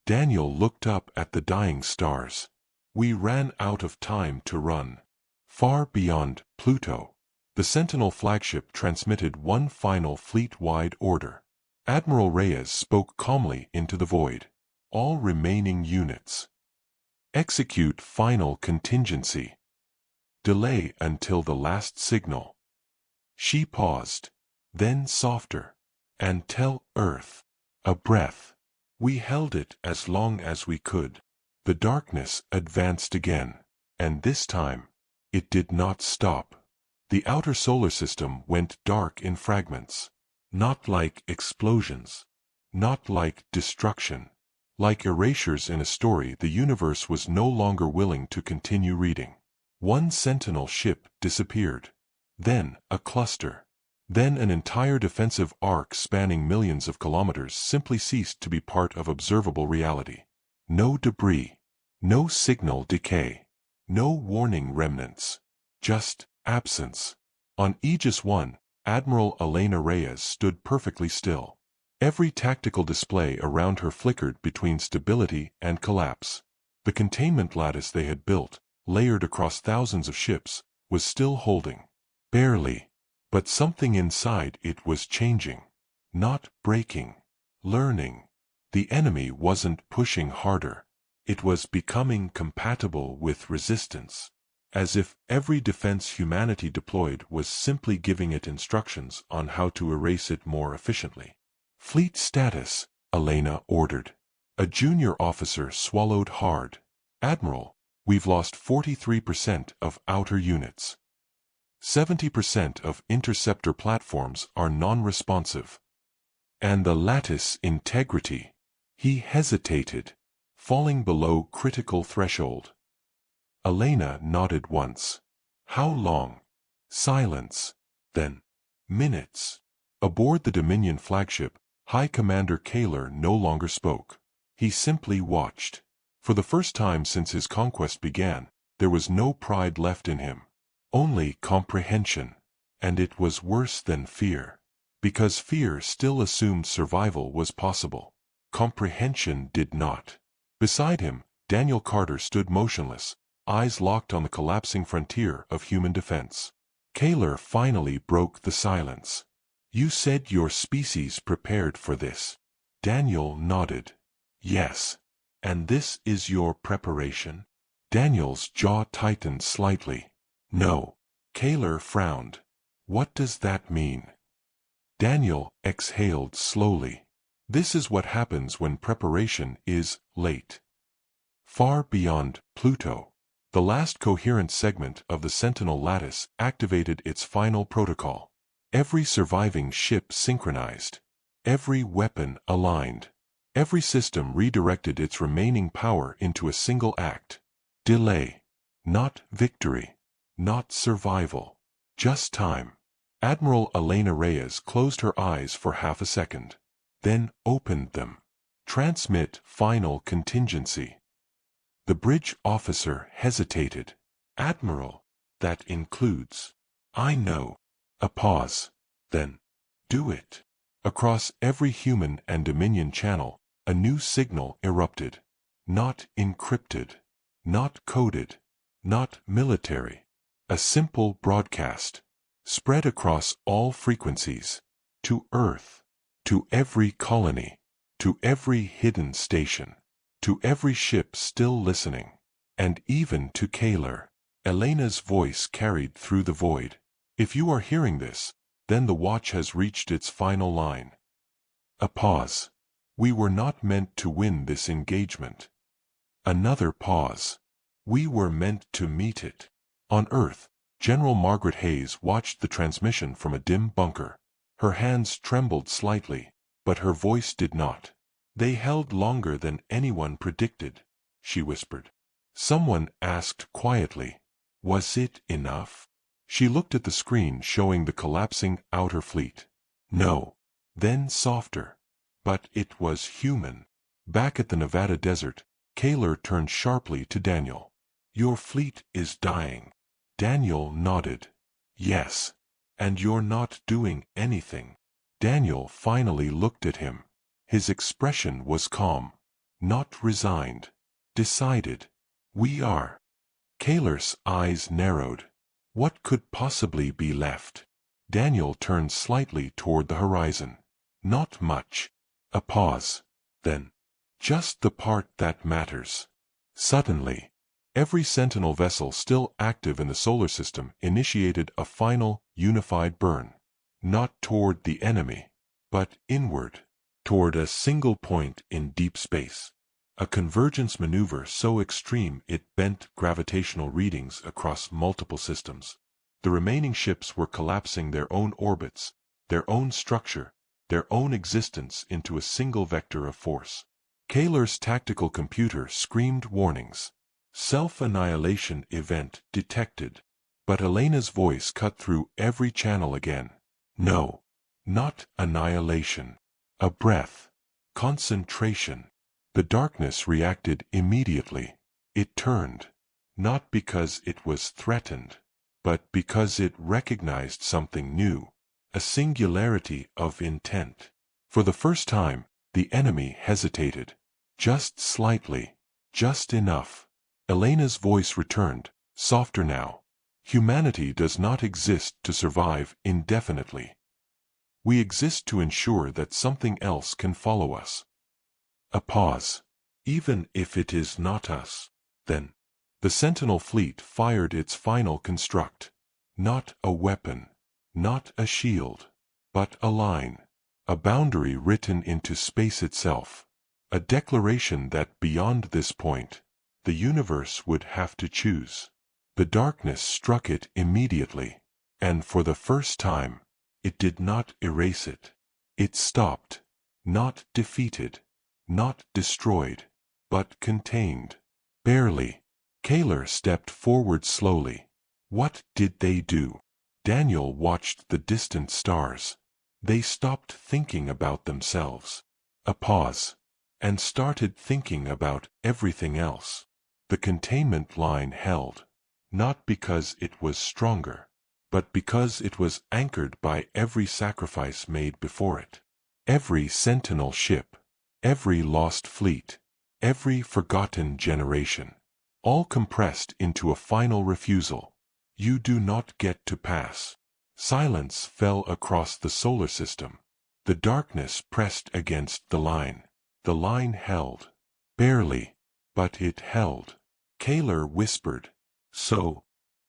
Daniel looked up at the dying stars. "We ran out of time to run. Far beyond Pluto." The Sentinel flagship transmitted one final fleet-wide order. Admiral Reyes spoke calmly into the void. "All remaining units. Execute final contingency. Delay until the last signal." She paused. Then softer. "And tell Earth." A breath. We held it as long as we could. The darkness advanced again. And this time, it did not stop. The outer solar system went dark in fragments. Not like explosions. Not like destruction. Like erasures in a story the universe was no longer willing to continue reading. One Sentinel ship disappeared. Then a cluster. Then an entire defensive arc spanning millions of kilometers simply ceased to be part of observable reality. No debris. No signal decay. No warning remnants. Just absence. On Aegis 1, Admiral Elena Reyes stood perfectly still. Every tactical display around her flickered between stability and collapse. The containment lattice they had built, layered across thousands of ships, was still holding. Barely. But something inside it was changing. Not breaking. Learning. The enemy wasn't pushing harder. It was becoming compatible with resistance. As if every defense humanity deployed was simply giving it instructions on how to erase it more efficiently. "Fleet status," Elena ordered. A junior officer swallowed hard. "Admiral, we've lost 43% of outer units. 70% of interceptor platforms are non-responsive. And the lattice integrity." He hesitated, falling below critical threshold. Elena nodded once. "How long?" Silence. Then, "Minutes." Aboard the Dominion flagship, High Commander Kaler no longer spoke. He simply watched. For the first time since his conquest began, there was no pride left in him. Only comprehension. And it was worse than fear. Because fear still assumed survival was possible. Comprehension did not. Beside him, Daniel Carter stood motionless, eyes locked on the collapsing frontier of human defense. Kaler finally broke the silence. "You said your species prepared for this." Daniel nodded. "Yes. And this is your preparation?" Daniel's jaw tightened slightly. "No." Kaler frowned. "What does that mean?" Daniel exhaled slowly. "This is what happens when preparation is late." Far beyond Pluto, the last coherent segment of the Sentinel lattice activated its final protocol. Every surviving ship synchronized. Every weapon aligned. Every system redirected its remaining power into a single act. Delay. Not victory. Not survival. Just time. Admiral Elena Reyes closed her eyes for half a second. Then opened them. "Transmit final contingency." The bridge officer hesitated. "Admiral, that includes—" "I know." A pause. Then, "Do it." Across every human and Dominion channel, a new signal erupted. Not encrypted. Not coded. Not military. A simple broadcast. Spread across all frequencies. To Earth. To every colony. to every hidden station, to every ship still listening, and even to Kaler. Elena's voice carried through the void. If you are hearing this, then the watch has reached its final line. A pause. We were not meant to win this engagement. Another pause. We were meant to meet it. On Earth, General Margaret Hayes watched the transmission from a dim bunker. Her hands trembled slightly, but her voice did not. They held longer than anyone predicted, she whispered. Someone asked quietly, "Was it enough?" She looked at the screen showing the collapsing outer fleet. No. Then softer. But it was human. Back at the Nevada desert, Kaler turned sharply to Daniel. "Your fleet is dying." Daniel nodded. "Yes. And you're not doing anything." Daniel finally looked at him. His expression was calm. Not resigned. Decided. "We are." Kaler's eyes narrowed. What could possibly be left? Daniel turned slightly toward the horizon. "Not much." A pause. Then, "Just the part that matters." Suddenly, every Sentinel vessel still active in the solar system initiated a final, unified burn. Not toward the enemy, but inward, toward a single point in deep space. A convergence maneuver so extreme it bent gravitational readings across multiple systems. The remaining ships were collapsing their own orbits, their own structure, their own existence into a single vector of force. Kaler's tactical computer screamed warnings. Self-annihilation event detected. But Elena's voice cut through every channel again. No. Not annihilation. A breath. Concentration. The darkness reacted immediately. It turned. Not because it was threatened, but because it recognized something new. A singularity of intent. For the first time, the enemy hesitated. Just slightly. Just enough. Elena's voice returned, softer now. Humanity does not exist to survive indefinitely. We exist to ensure that something else can follow us. A pause. Even if it is not us. Then, the Sentinel fleet fired its final construct. Not a weapon. Not a shield. But a line. A boundary written into space itself. A declaration that beyond this point, the universe would have to choose. The darkness struck it immediately. And for the first time, it did not erase it. It stopped. Not defeated. Not destroyed. But contained. Barely. Kaler stepped forward slowly. What did they do? Daniel watched the distant stars. They stopped thinking about themselves. A pause. And started thinking about everything else. The containment line held. Not because it was stronger, but because it was anchored by every sacrifice made before it. Every Sentinel ship. Every lost fleet. Every forgotten generation. All compressed into a final refusal. You do not get to pass. Silence fell across the solar system. The darkness pressed against the line. The line held. Barely. But it held. Kaler whispered. "So,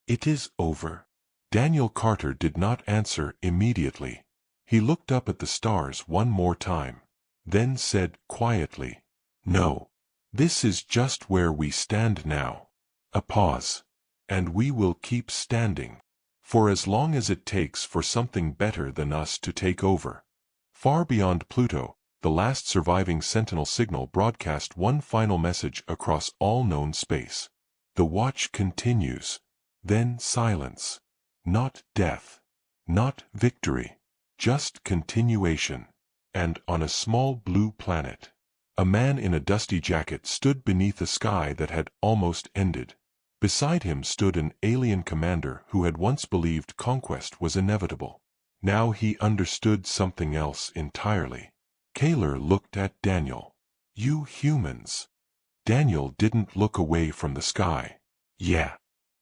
it is over." Daniel Carter did not answer immediately. He looked up at the stars one more time. Then said quietly, "No. This is just where we stand now." A pause. "And we will keep standing. For as long as it takes for something better than us to take over." Far beyond Pluto, the last surviving Sentinel signal broadcast one final message across all known space. The watch continues. Then silence. Not death. Not victory. Just continuation. And on a small blue planet, a man in a dusty jacket stood beneath a sky that had almost ended. Beside him stood an alien commander who had once believed conquest was inevitable. Now he understood something else entirely. Kaler looked at Daniel. "You humans." Daniel didn't look away from the sky. "Yeah."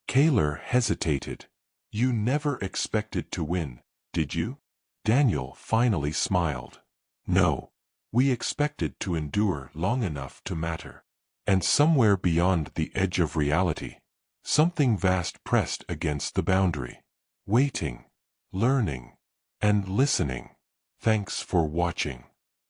Kaler hesitated. "You never expected to win, did you?" Daniel finally smiled. "No. We expected to endure long enough to matter. And somewhere beyond the edge of reality, something vast pressed against the boundary. Waiting, learning, and listening. Thanks for watching.